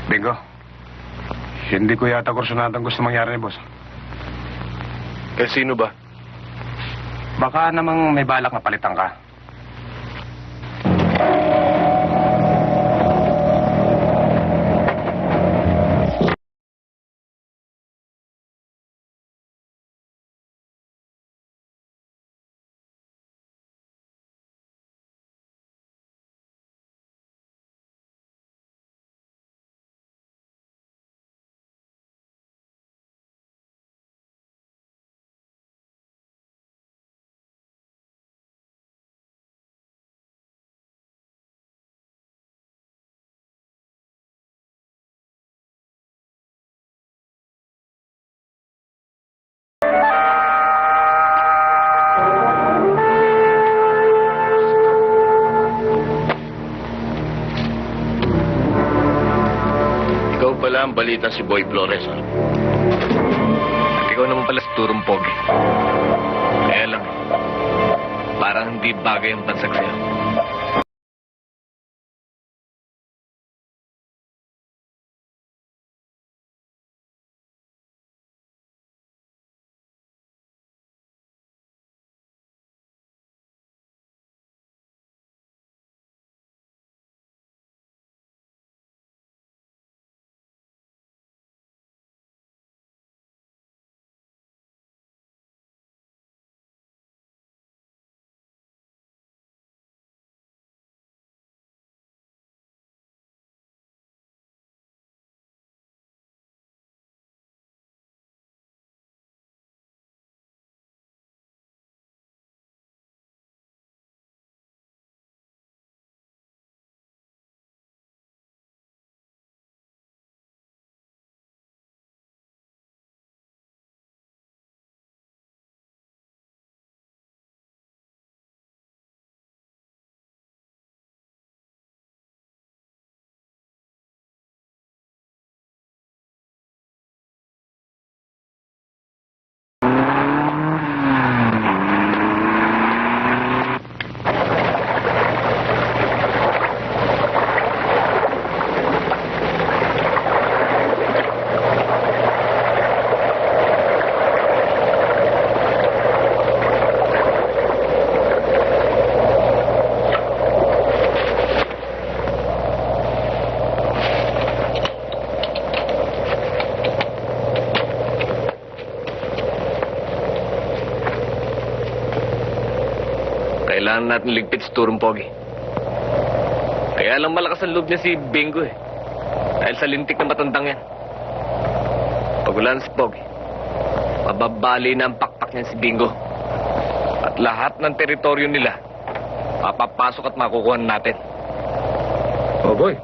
Bingo, hindi ko yata kursunadang gusto mangyari ni boss. Eh, sino ba? Baka namang may balak na palitan ka. Ikaw pala ang balita si Boy Flores, ha? At ikaw naman pala si Turong Pogi. Kaya lang, parang hindi bagay ang pansag sa'yo. Kailangan natin ligpit si Turong Pogi. Kaya lang malakas ang loob niya si Bingo eh. Dahil sa lintik na matandang yan. Pag wala na si Pogi, mababali na ang pakpak niya si Bingo. At lahat ng teritoryo nila, papapasok at makukuha natin. Oh boy,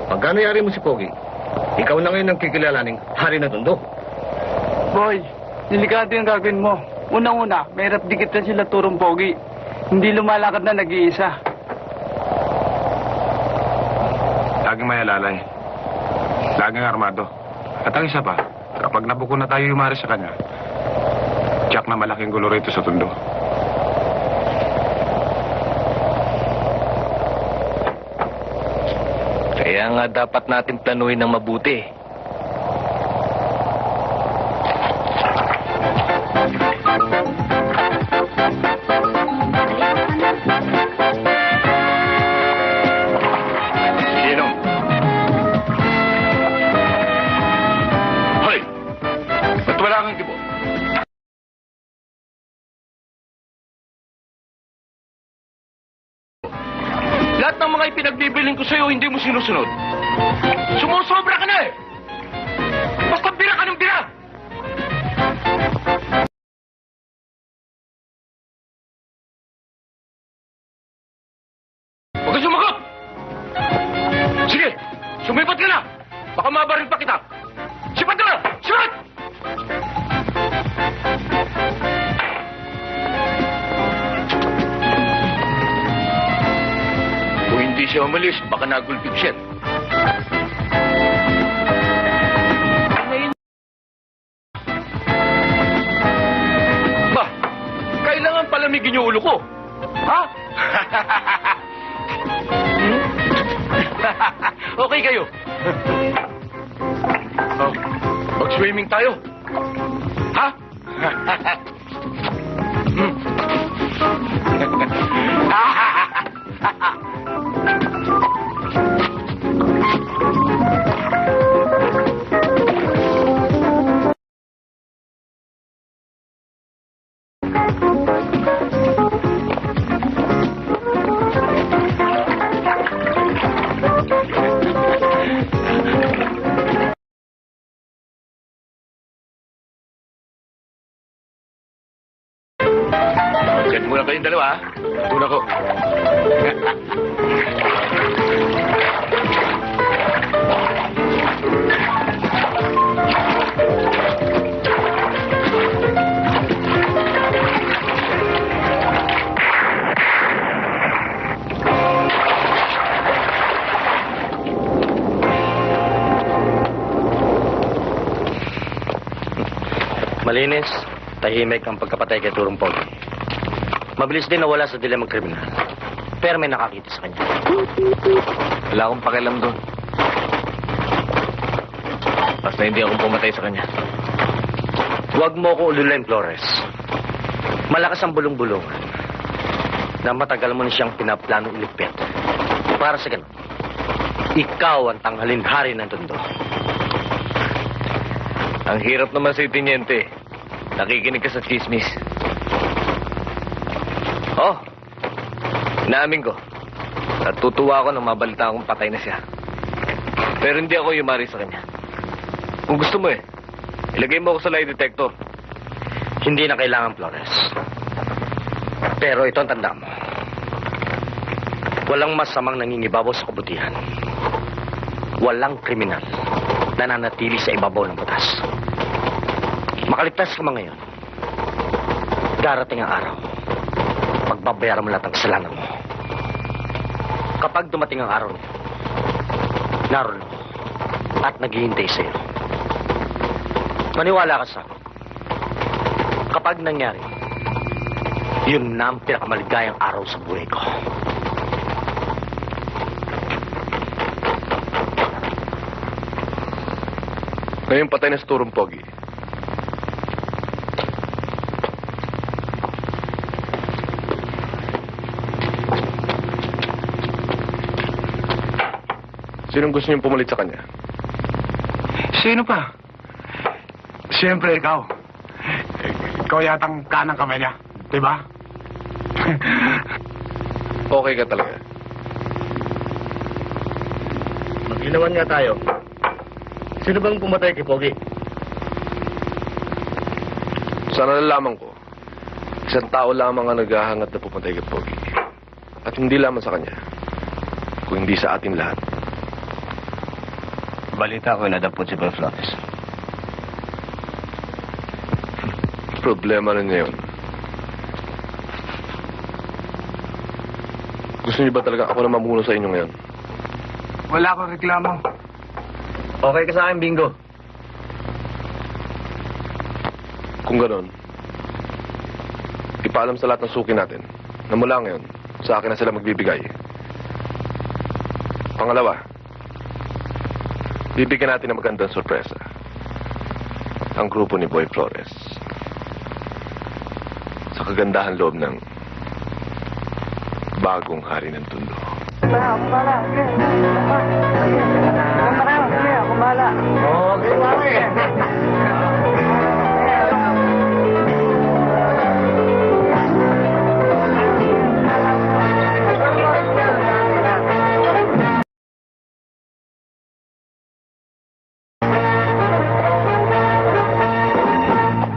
pag nangyari mo si Pogi, ikaw na ngayon ang kikilalaning hari na Tondo. Boy, delikado yung gagawin mo. Unang-una, mahirap dikit na sila turong pogi. Hindi lumalakad na nag-iisa. Laging may alalay. Laging armado. At ang isa pa, kapag nabuko na tayo yumari sa kanya, tiyak na malaking gulo rito sa tundo. Kaya nga dapat natin planuhin ng mabuti. Sino? Hoy! Ba't wala kang kibo? Lahat ng mga ipinagbibiling ko sa'yo, hindi mo sinusunod. Sumusobra ka na eh! Basta bira ka ng bira! Huwag kang sumagot! Sige, sumipat ka na! Baka mabaril pa kita! Sipat ka na! Sipat! Kung hindi siya umalis, baka nagulpig siya. Ba, kailangan palamigin yung ulo ko. Ha? Okay kayo. Oh, mag-swimming tayo. Ha? Diyan muna kayong dalawa, ha? Tuna ko. Malinis, tahimik ang pagkapatay kay Turong Pogi. Mabilis din nawala sa dilemang kriminal. Pero may nakakita sa kanya. Wala akong pakialam doon. Basta hindi akong pumatay sa kanya. Huwag mo ko ululain, Flores. Malakas ang bulong-bulungan na matagal mo na siyang pinaplano ilipit. Para sa ganun, ikaw ang tanghalin hari ng tundo. Ang hirap naman sa tiniente. Nakikinig ka sa chismis. Oh, naamin ko. Natutuwa ako nang mabalita akong patay na siya. Pero hindi ako yumari sa kanya. Kung gusto mo ilagay mo ako sa lie detector. Hindi na kailangan, Flores. Pero ito ang tanda mo. Walang masamang nangingibabaw sa kabutihan. Walang kriminal na nanatili sa ibabaw ng batas. Makaligtas ka man ngayon, darating ang araw, pagbabayaran mo lahat ng kasalanan mo. Kapag dumating ang araw niyo, naroon ako at naghihintay sa'yo. Maniwala ka sa akin. Kapag nangyari, yun na ang pinakamaligayang araw sa buhay ko. Ngayon patay na sa Turong Pogi. Sinong gusto niyong pumalit sa kanya? Sino pa? Siyempre ikaw. Ikaw yatang kanang kamay niya, di ba? Okay ka talaga. Maglinawan nga tayo. Sino bang pumatay kay Pogi? Sana nalaman ko, isang tao lamang ang naghahangat na pumatay kay Pogi. At hindi lamang sa kanya, kung hindi sa atin lahat. Balita ko nadapot si Flores. Problema rin niya yun. Gusto niyo ba talaga ako na mamuno sa inyo ngayon? Wala akong reklamo. Okay ka sa akin, Bingo. Kung ganon, ipaalam sa lahat ng suki natin na mula ngayon, sa akin na sila magbibigay. Pangalawa, bibigyan natin ng magandang sorpresa ang grupo ni Boy Flores sa kagandahan loob ng bagong hari ng Tondo.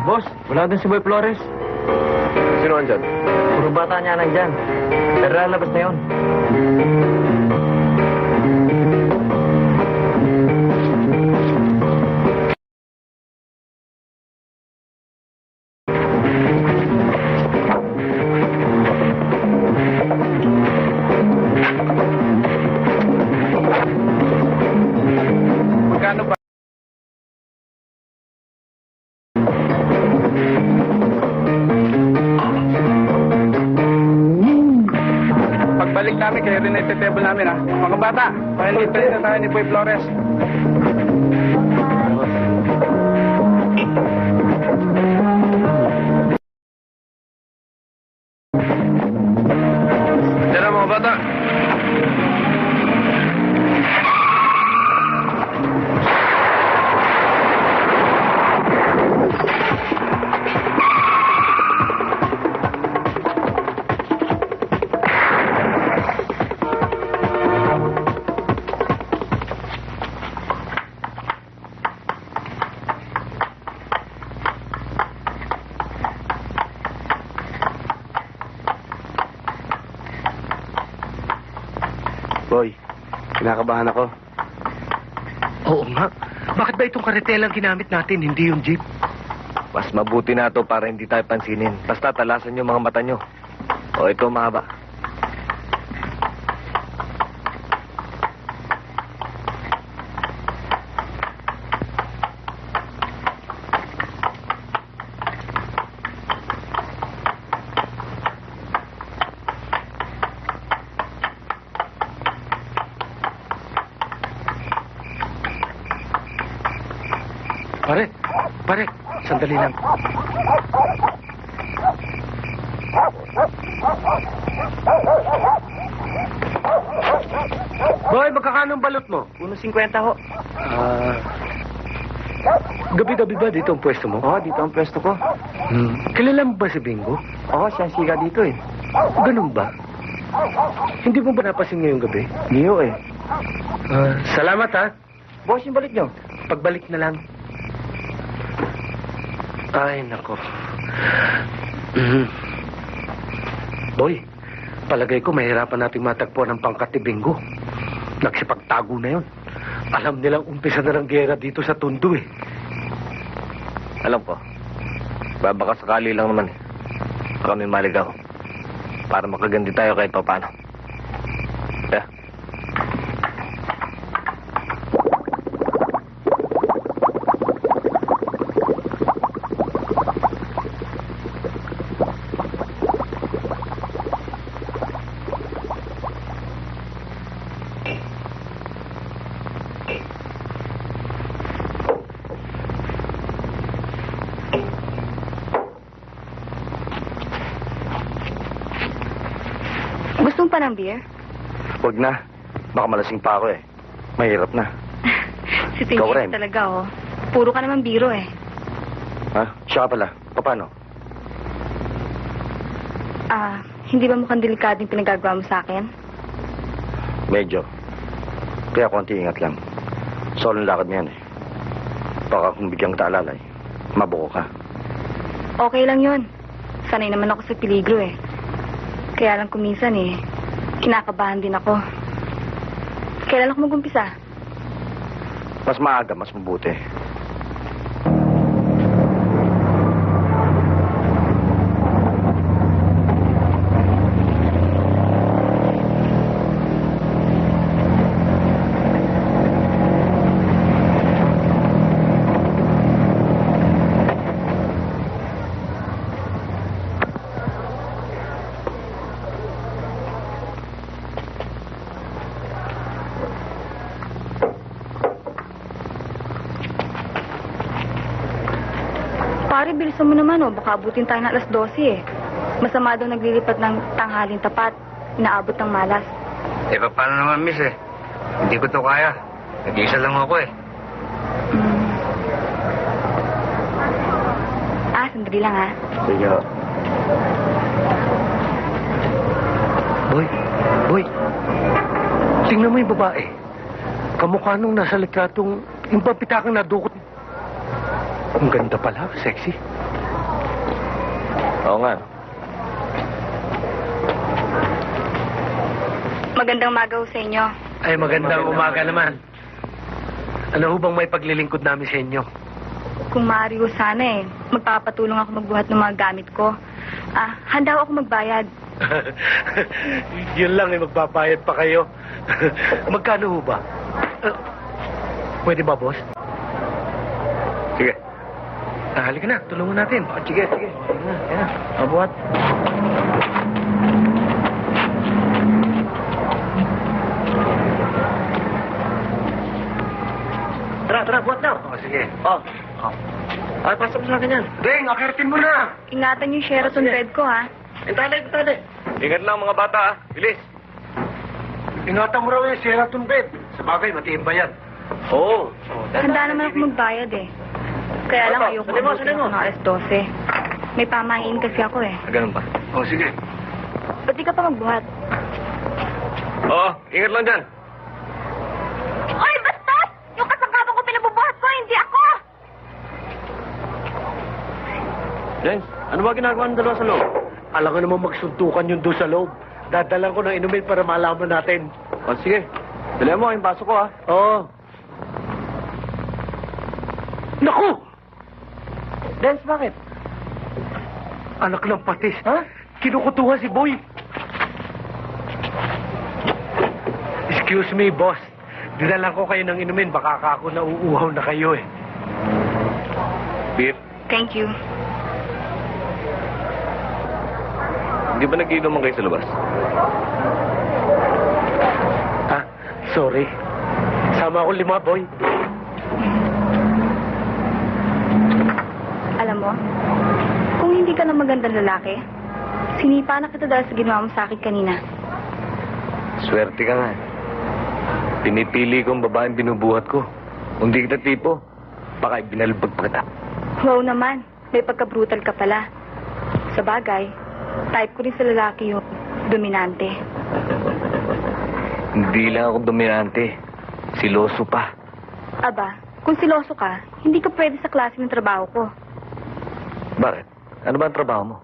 Boss, wala doon si Boy Flores. Sino andyan? Puro bata niya nandyan. Pero lalabas na yun. Magkano ba? Pagbalik namin, kayo rin na table namin, ha? Mga bata, palit na tayo ni Boy Flores. Tara mga bata! Boy, kinakabahan ako. Oo nga. Bakit ba itong karetela ang ginamit natin, hindi yung jeep? Mas mabuti na to para hindi tayo pansinin. Basta talasan yung mga mata nyo. O ito mahaba. Pare, sandali lang. Boy, magkakano ang balot mo? Uno 50 ho. Gabi-gabi ba dito ang pwesto mo? Oo, dito ang pwesto ko. Kilala mo ba si Bingo? Oo, siya ang siga dito eh. Ganun ba? Hindi mo ba napasin ngayong gabi? Niyo eh. Salamat ha. Boss, yung balik nyo. Pagbalik na lang. Ay, nako. Boy, palagay ko mahirapan nating matagpuan ang pangkat ni Bingo. Nagsipagtago na yun. Alam nilang umpisa na ng gera dito sa Tondo eh. Alam ko. Baka sakali lang naman eh. Kami maligaw. Para makagandi tayo kahit pa paano. Yeah. Gusto mo pa ng beer? Huwag na. Baka malasing pa ako eh. Mahirap na. Si Ikaw rin. Tingin talaga, oh. Puro ka naman biro, eh. Ha? Siya pala. Paano? Hindi ba mukhang delikado yung pinagagawa mo sa akin? Medyo. Kaya konti ingat lang. Solo lakad niyan eh. Baka kung bigyan kita alalay, mabuko ka. Okay lang yun. Sanay naman ako sa peligro, eh. Kaya lang kuminsan, eh, kinakabahan din ako. Kailan ako mag-umpisa? Mas maaga, mas mabuti. Pare, bilisan mo naman, oh. Baka abutin tayo ng alas 12, eh. Masama daw naglilipat ng tanghaling tapat. Inaabot ng malas. Eh, paano naman, miss, eh? Hindi ko to kaya. Nag-iisa lang ako, eh. Sandali lang, ha? Sige. Boy, tingnan mo yung babae. Kamukha nung nasa likratong yung papitakang nadukot. Ang ganda pala, sexy. Oo nga. Magandang umaga ho sa inyo. Ay, magandang umaga naman. Ano ho bang may paglilingkod namin sa inyo? Kung maaari ho sana, eh. Magpapatulong ako magbuhat ng mga gamit ko. Handa ako magbayad. Yun lang, eh. Magbabayad pa kayo. Magkano ho ba? Pwede ba, boss? Sige. Halika na, tulungan natin. Sige. Sige na. Mabuhat. Tara, buhat na. Sige. Ay, pasok sa akin yan. Deng, akirtin mo na. Ingatan yung Sheraton bed ko, ha? Tali. Ingat lang mga bata, ha? Bilis. Ingatan mo raw yung Sheraton bed. Sa bagay, matiin ba yan? Oo. Handa naman ako magbayad, eh. Kaya lang ayoko abutin ako ng alas 12. May pamahiin kasi ako, eh. Ganun pa. Sige. Ba't di ka pa magbuhat? Oo, ingat lang dyan. Oy, bastos! Yung kasangkapan ko pinabubuhat ko, hindi ako! James, ano ba ginagawa ng dalawa sa loob? Alam ko naman magsuntukan yung doon sa loob. Dadalan ko ng inumin para malaman natin. Sige. Dali mo, yung pasok ko, ha? Oo. Naku! Dance, bakit? Anak ng patis. Ha? Kinukutuhan si Boy. Excuse me, boss. Dinalan ko kayo ng inumin. Baka ako nauuhaw na kayo, eh. Beef, Thank you. hindi ba nag-iinuman kayo sa labas? Sorry. Sama ako 5, Boy. Alam mo, kung hindi ka na magandang lalaki, sinipa na kita dahil sa ginawa mo sa akin kanina. Swerte ka nga. Pinipili ko ang babaeng binubuhat ko. Kung di kita tipo, baka ibinalbag pa kita. Wow naman, may pagka-brutal ka pala. Sa bagay, type ko rin sa lalaki yung dominante. Hindi lang ako dominante. Siloso pa. Aba, kung siloso ka, hindi ka pwede sa klase ng trabaho ko. Bakit? Ano ba ang trabaho mo?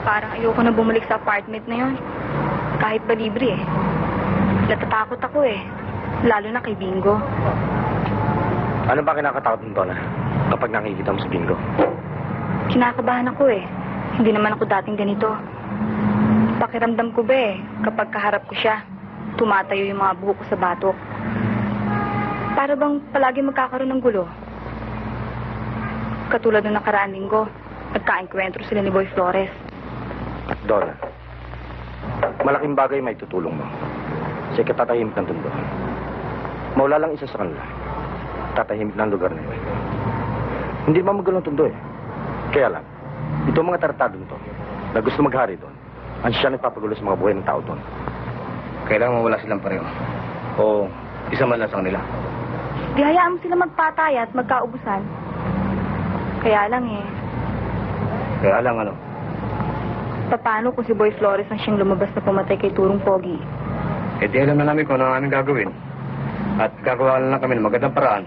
Parang ayoko na bumalik sa apartment na yon. Kahit ba libre, eh. Natatakot ako, eh. Lalo na kay Bingo. Ano ba kinakatakot mo, Donna? Kapag nakikita mo si Bingo? Kinakabahan ako, eh. Hindi naman ako dating ganito. Pakiramdam ko ba, eh, kapag kaharap ko siya, tumatayo yung mga buhok ko sa batok. Para bang palagi magkakaroon ng gulo. Katulad ng nakaraan linggo, nagkaengkwentro sila ni Boy Flores. Donna, malaking bagay may tutulong mo. Kasi katatahimik ng Tondo. Mawala lang isa sa kanila. Tatahimik ng lugar na yun. Hindi naman magulo ng Tondo eh. Kaya lang, itong mga tartadong to, na gusto maghari doon, ang siya nagpapagulo sa mga buhay ng tao doon. Kailangan mawala silang pareho. O isa man lang sa kanila. Di hayaan mo sila magpatay at magkaubusan. Kaya lang eh, Kaya lang ano, paano kung si Boy Flores ang siyang lumabas na pumatay kay Turong Pogi? di alam na namin kung ano ang aming gagawin. At gagawa na lang kami ng magandang paraan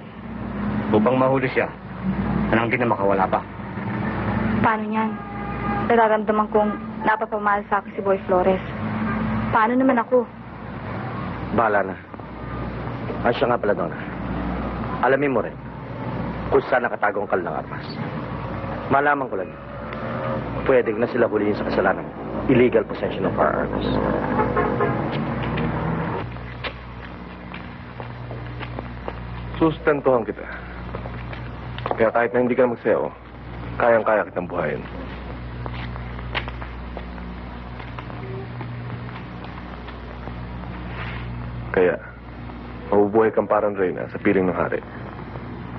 upang mahuli siya. Anong hindi na makawala pa. Paano niyan? Nararamdaman kong napapamahal sa akin si Boy Flores. Paano naman ako? Bahala na. Ay siya nga pala, Donna. Alamin mo rin kung saan nakatagong kalang armas. Malaman ko lang yun. Pwede na sila huliin sa kasalanan. Illegal possession of firearms. Sustentuhan kita. Kaya kahit na hindi ka magsayaw, kayang-kaya kitang buhayin. Kaya, mabubuhay kang parang reyna sa piling ng hari.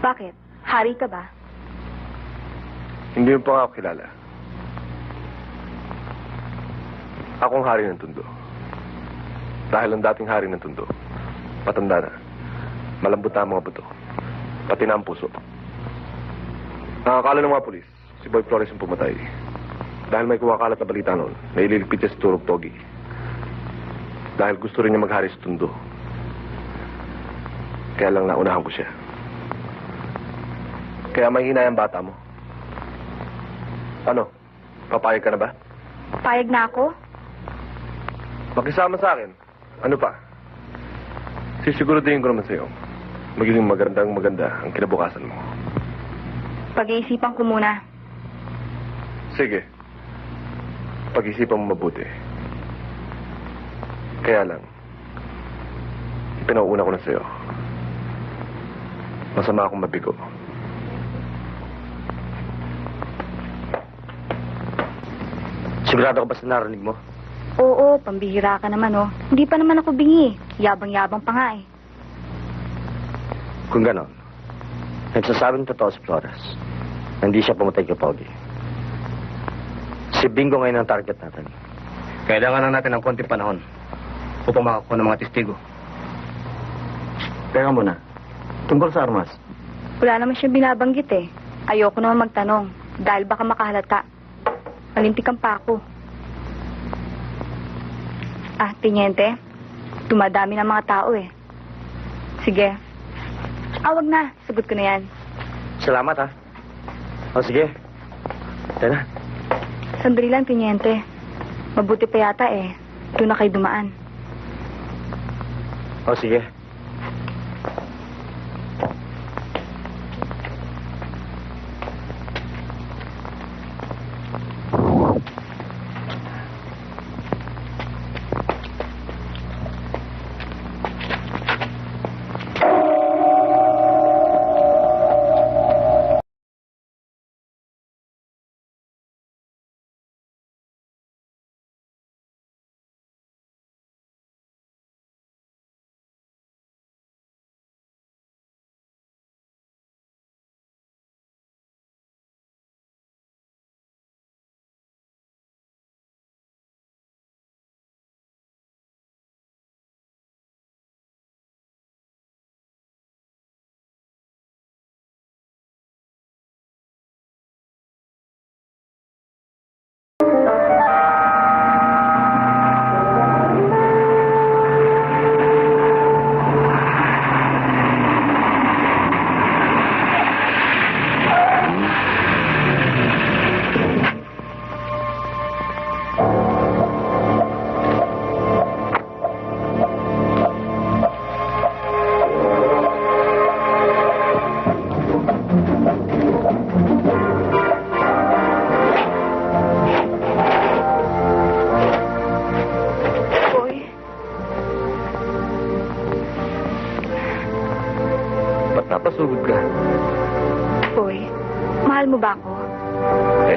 Bakit? Hari ka ba? Hindi mo pa nga ako kilala. Akong hari ng Tondo. Dahil ang dating hari ng Tondo, matanda na, malambot na ang mga buto, pati na ang puso. Nakakala ng mga pulis, si Boy Flores ang pumatay. Dahil may kumakalat na balita noon na ililigpit siya si Turong Pogi. Dahil gusto rin niya maghari sa Tondo. Kaya lang naunahan ko siya. Kaya may hinay ang bata mo. Ano? Papayag ka na ba? Payag na ako? Makisama sa akin. Ano pa? Sisiguraduhin ko naman sa'yo. Magiging maganda ang kinabukasan mo. Pag-iisipan ko muna. Sige. Pag-isipan mo mabuti. Kaya lang, ipinauuna ko na sa'yo. Masama akong mabigo. Sigurado ka ba sa narinig mo? Oo, pambihira ka naman oh. Hindi pa naman ako bingi. Yabang-yabang pa nga eh. Kung ganon, nagsasabing totoo si Flores. Hindi siya pumatay kay Pogi. Si Bingo ngayon ang target natin. Kailangan na natin ng konting panahon upang makakuha ng mga testigo. Teka muna, tungkol sa armas. Wala naman siyang binabanggit eh. Ayoko naman magtanong dahil baka makahalata. Malintikan pa ako. Ah, Tiniente, dumadami ng mga tao eh. Sige. Wag na. Sagot ko na yan. Salamat ha. O sige. Tara. Sandali lang, Tiniente. Mabuti pa yata eh. Doon na kayo dumaan. O sige.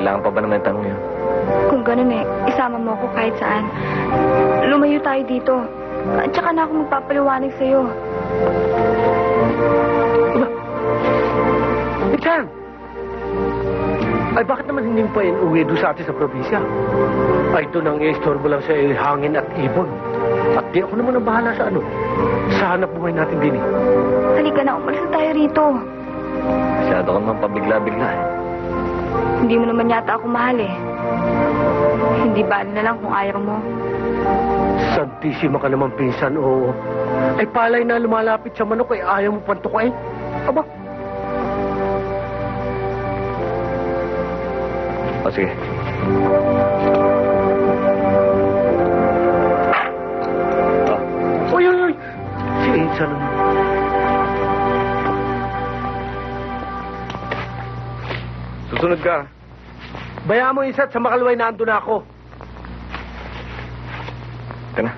Kailangan pa ba naman yung tanong yun? Kung ganun isama mo ako kahit saan. Lumayo tayo dito. At saka na ako magpapaliwanag sa'yo. Ichan! Ay, bakit naman hindi mo pa yun uwi doon sa atin sa probinsya? Ay, doon ang i-istorbo lang sa hangin at ibon. At di ako naman ang bahala sa sa hanap buhay natin din Halika na, umalis na tayo rito. Masyado ka naman pabigla-bigla eh. Hindi mo naman yata ako mahal Hindi ba na lang kung ayaw mo? Santisima ka naman, pinsan, oo. Ay, palay na lumalapit sa manok, ayaw mo pantukain. Aba, O sige. Uy! Si Insan naman. Susunod ka. Bayaan mo, Insan, sa Makalway na ando na ako. Ito na.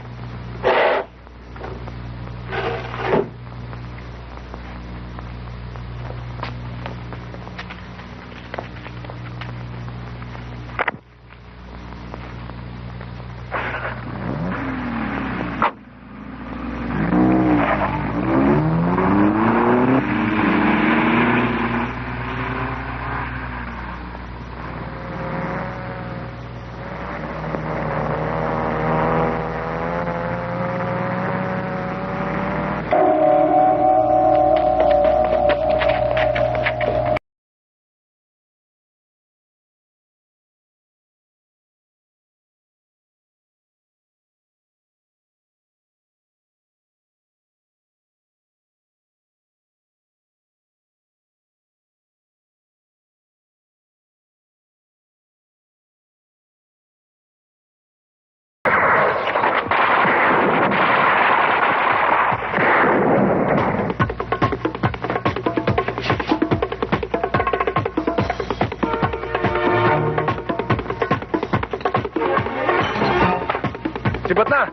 Sibat na!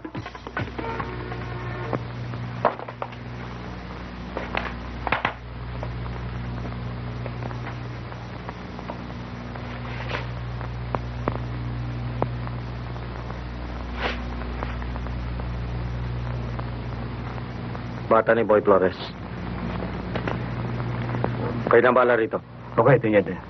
Bata ni Boy Flores. Kayo na bahala rito. Okay, tingnan din.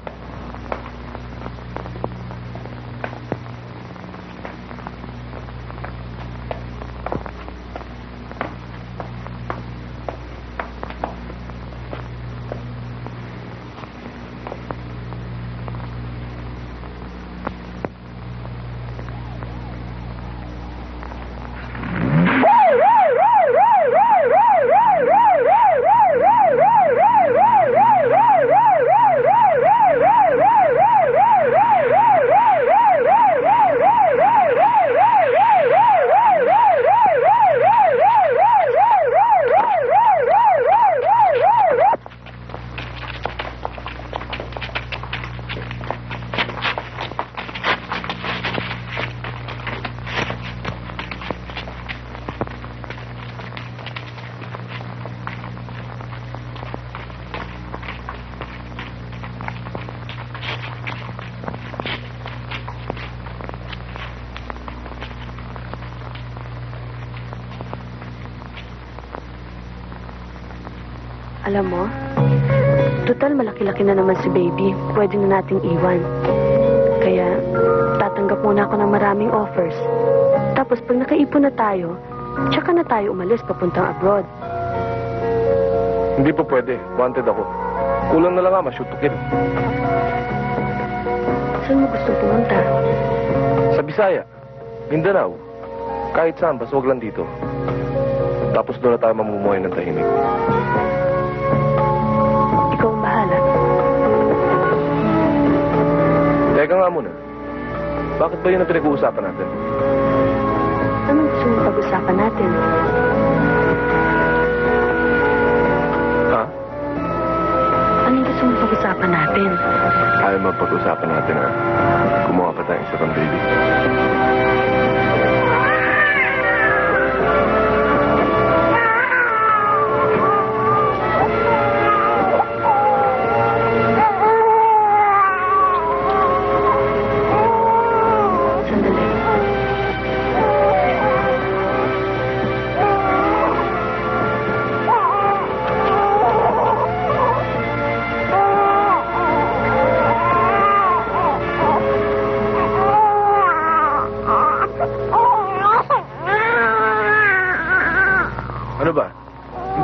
Alam mo, total malaki-laki na naman si baby. Pwede na nating iwan. Kaya, tatanggap muna ako ng maraming offers. Tapos pag nakaipon na tayo, tsaka na tayo umalis papuntang abroad. Hindi po pwede. Wanted ako. Kulang na lang nga, ma-shoot to kill. Saan mo gusto pumunta? Sa Bisaya, Mindanao, kahit saan, basta wag lang dito. Tapos doon na tayo mamumuhay ng tahimik. Ikaw ang bahala. Teka nga muna. Bakit ba yun ang pinag-uusapan natin? Anong gusto mong pag-usapan natin? Ha? Anong gusto mong pag-usapan natin? Ayaw mapag-usapan natin ha. Kumuha pa tayo isa pang baby.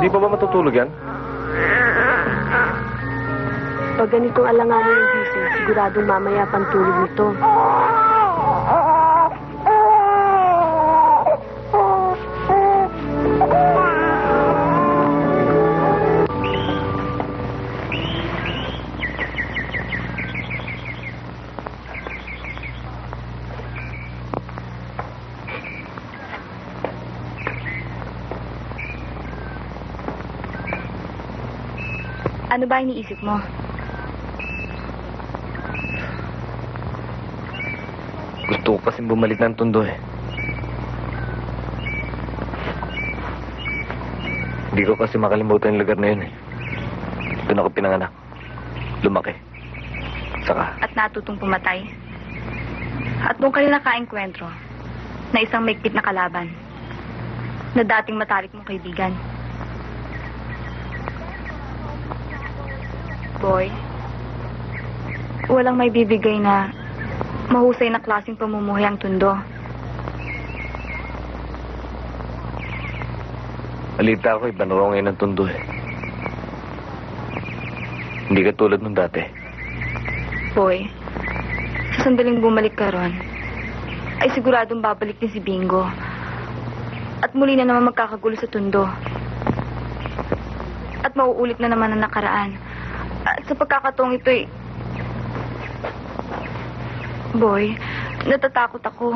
Hindi pa ba matutulog yan? Pag ganitong alanganin ang gising, siguradong mamaya pang tulog nito. Ano ba iniisip mo? Gusto ko kasing bumalik ng Tondo eh. Hindi ko kasi makalimutan yung lugar na yun eh. Doon ako pinanganak. Lumaki. Saka, At natutong pumatay? At doon kayo nakaengkwentro na isang maigpit na kalaban na dating matalik mong kaibigan. Boy, walang may bibigay na mahusay na klaseng pamumuhay ang Tondo. alita ko iba na raw ngayon ng Tondo eh. Hindi katulad nung dati. Boy, sa sandaling bumalik ka ron, ay siguradong babalik din si Bingo. At muli na naman magkakagulo sa Tondo. At mauulit na naman ang nakaraan. At sa pagkakataong ito'y... Boy, natatakot ako.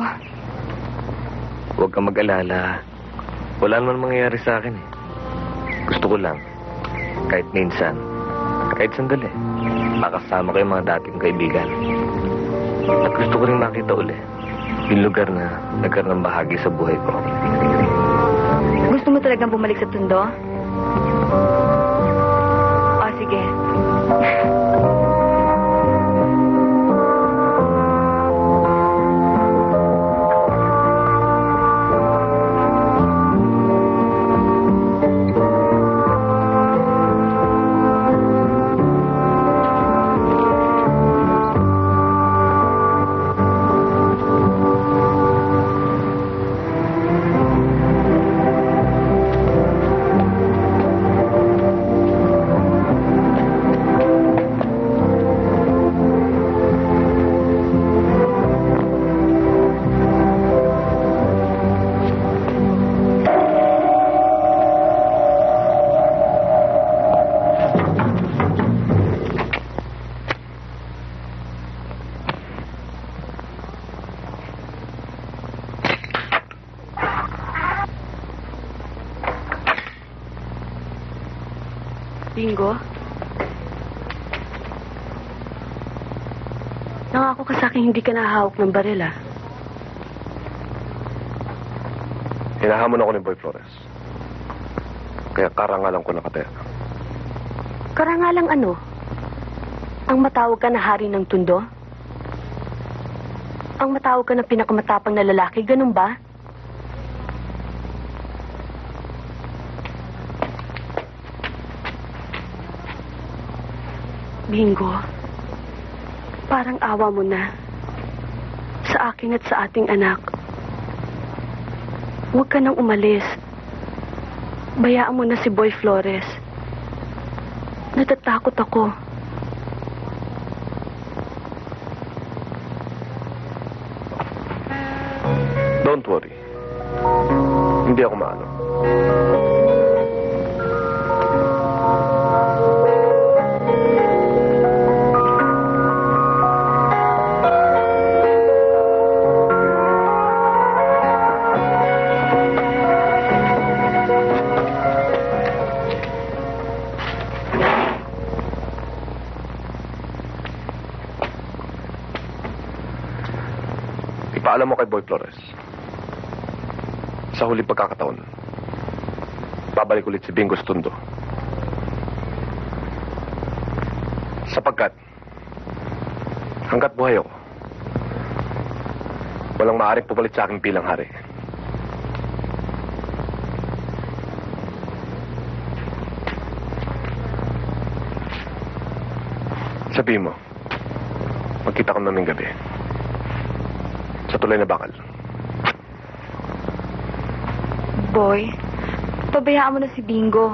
Huwag kang mag-alala. Wala naman mangyayari sa akin eh. Gusto ko lang, kahit minsan, kahit sandali, makasama ko yung mga dating kaibigan. At gusto ko rin makita uli yung lugar na nagkaroon ng bahagi sa buhay ko. Gusto mo talagang bumalik sa Tondo? O, sige. Bingo? Nangako ka sa akin hindi ka nahahawak ng baril, ah. Hinahamon ako ni Boy Flores. Kaya karangalan ko nakataya. Karangalang ano? Ang matawag ka na hari ng Tondo? Ang matawag ka na pinakamatapang na lalaki, ganun ba? Bingo, parang awa mo na sa akin at sa ating anak. Huwag ka nang umalis. Bayaan mo na si Boy Flores. Natatakot ako. Don't worry. Hindi ako maano. Ipaalam mo kay Boy Flores. Sa huli pagkakataon, babalik ulit si Bingo sa Tondo. Sapagkat, hanggat buhay ako, walang maaaring pumalit sa aking bilang hari. Sabihin mo, magkita ko naming gabi. Sa tulay na bakal. Boy, pabayaan mo na si Bingo.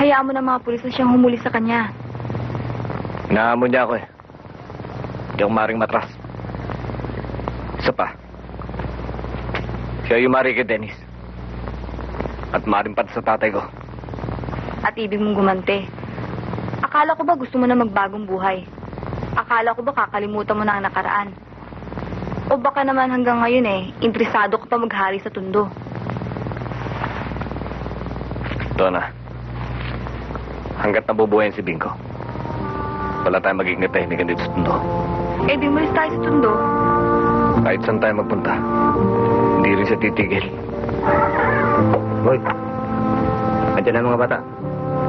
Hayaan mo na mga pulis na siyang humuli sa kanya. Inaamon niya ako eh. Hindi ako maring matras. Isa pa. Siya yung mari kay Dennis. At maring pati sa tatay ko. At ibig mong gumante. Akala ko ba gusto mo na magbagong buhay? Akala ko ba kakalimutan mo na ang nakaraan? O baka naman hanggang ngayon interesado ka pa maghari sa tundo? Donna, hanggat nabubuhayin si Bingo, wala tayong magiging tahimikan dito sa tundo. Eh di umalis tayo sa tundo. Kahit saan tayo magpunta, hindi rin siya titigil. Boy, andyan na mga bata.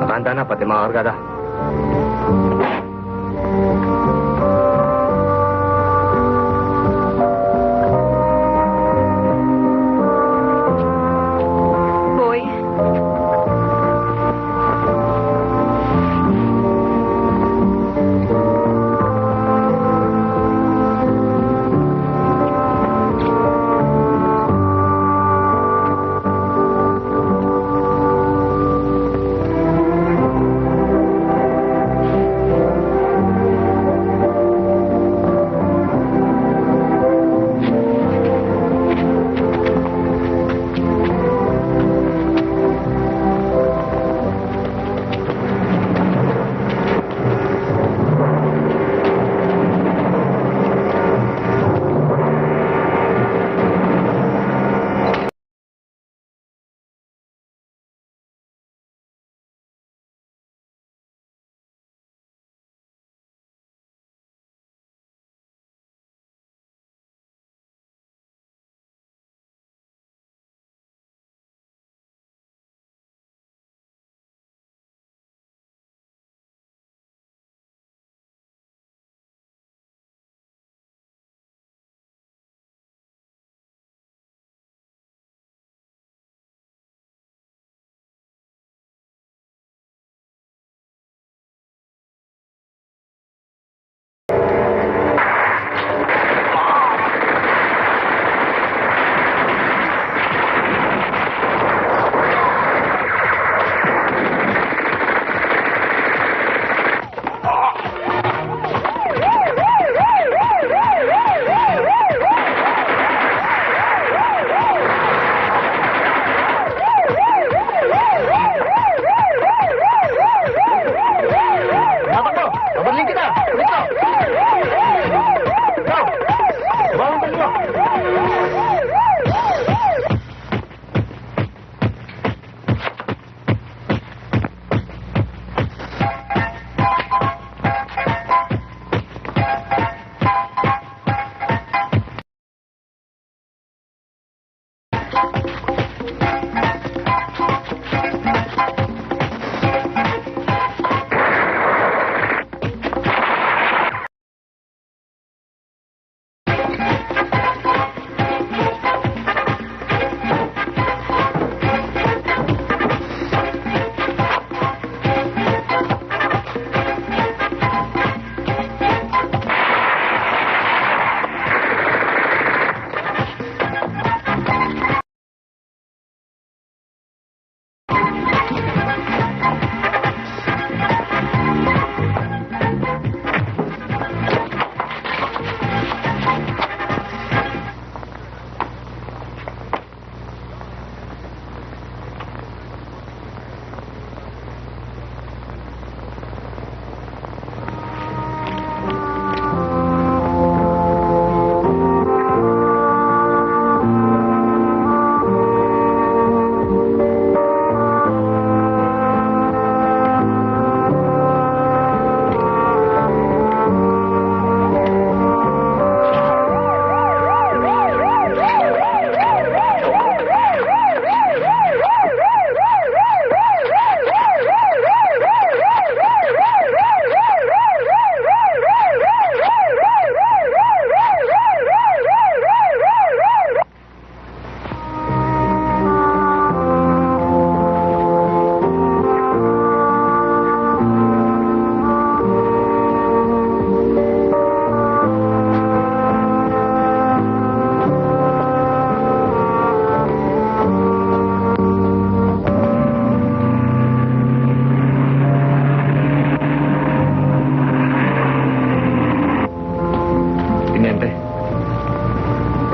Nakahanda na, pati mga kargada. Boy.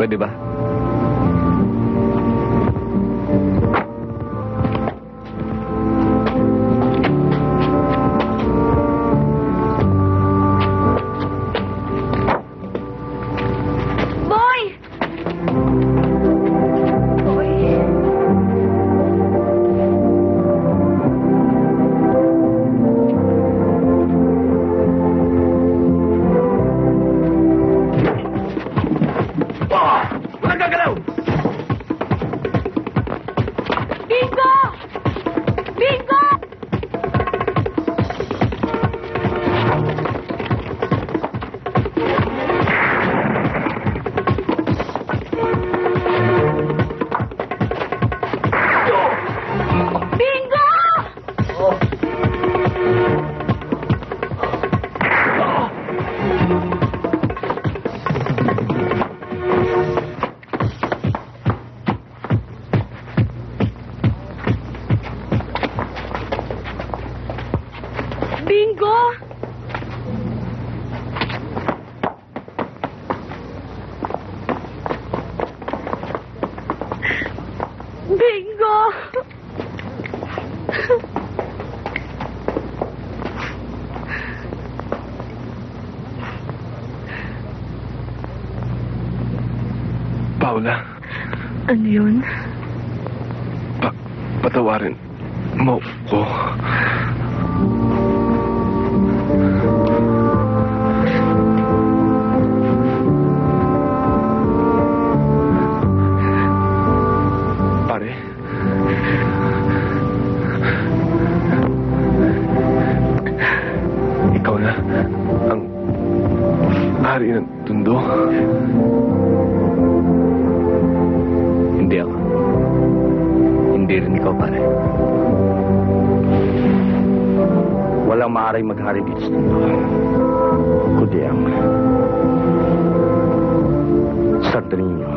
Pwede ba? Boy! Boy. Walang gagalaw! Bingo! Bingo! Bingo! Bingo! Bingo! Paula, Ano yun? patawarin mo ko. Pare. Ikaw na ang hari ng tundo. Hindi ako. Hindi rin ikaw, pare. Walang maaaring maghari dito sa mundo. Kundi ang Santo Niño.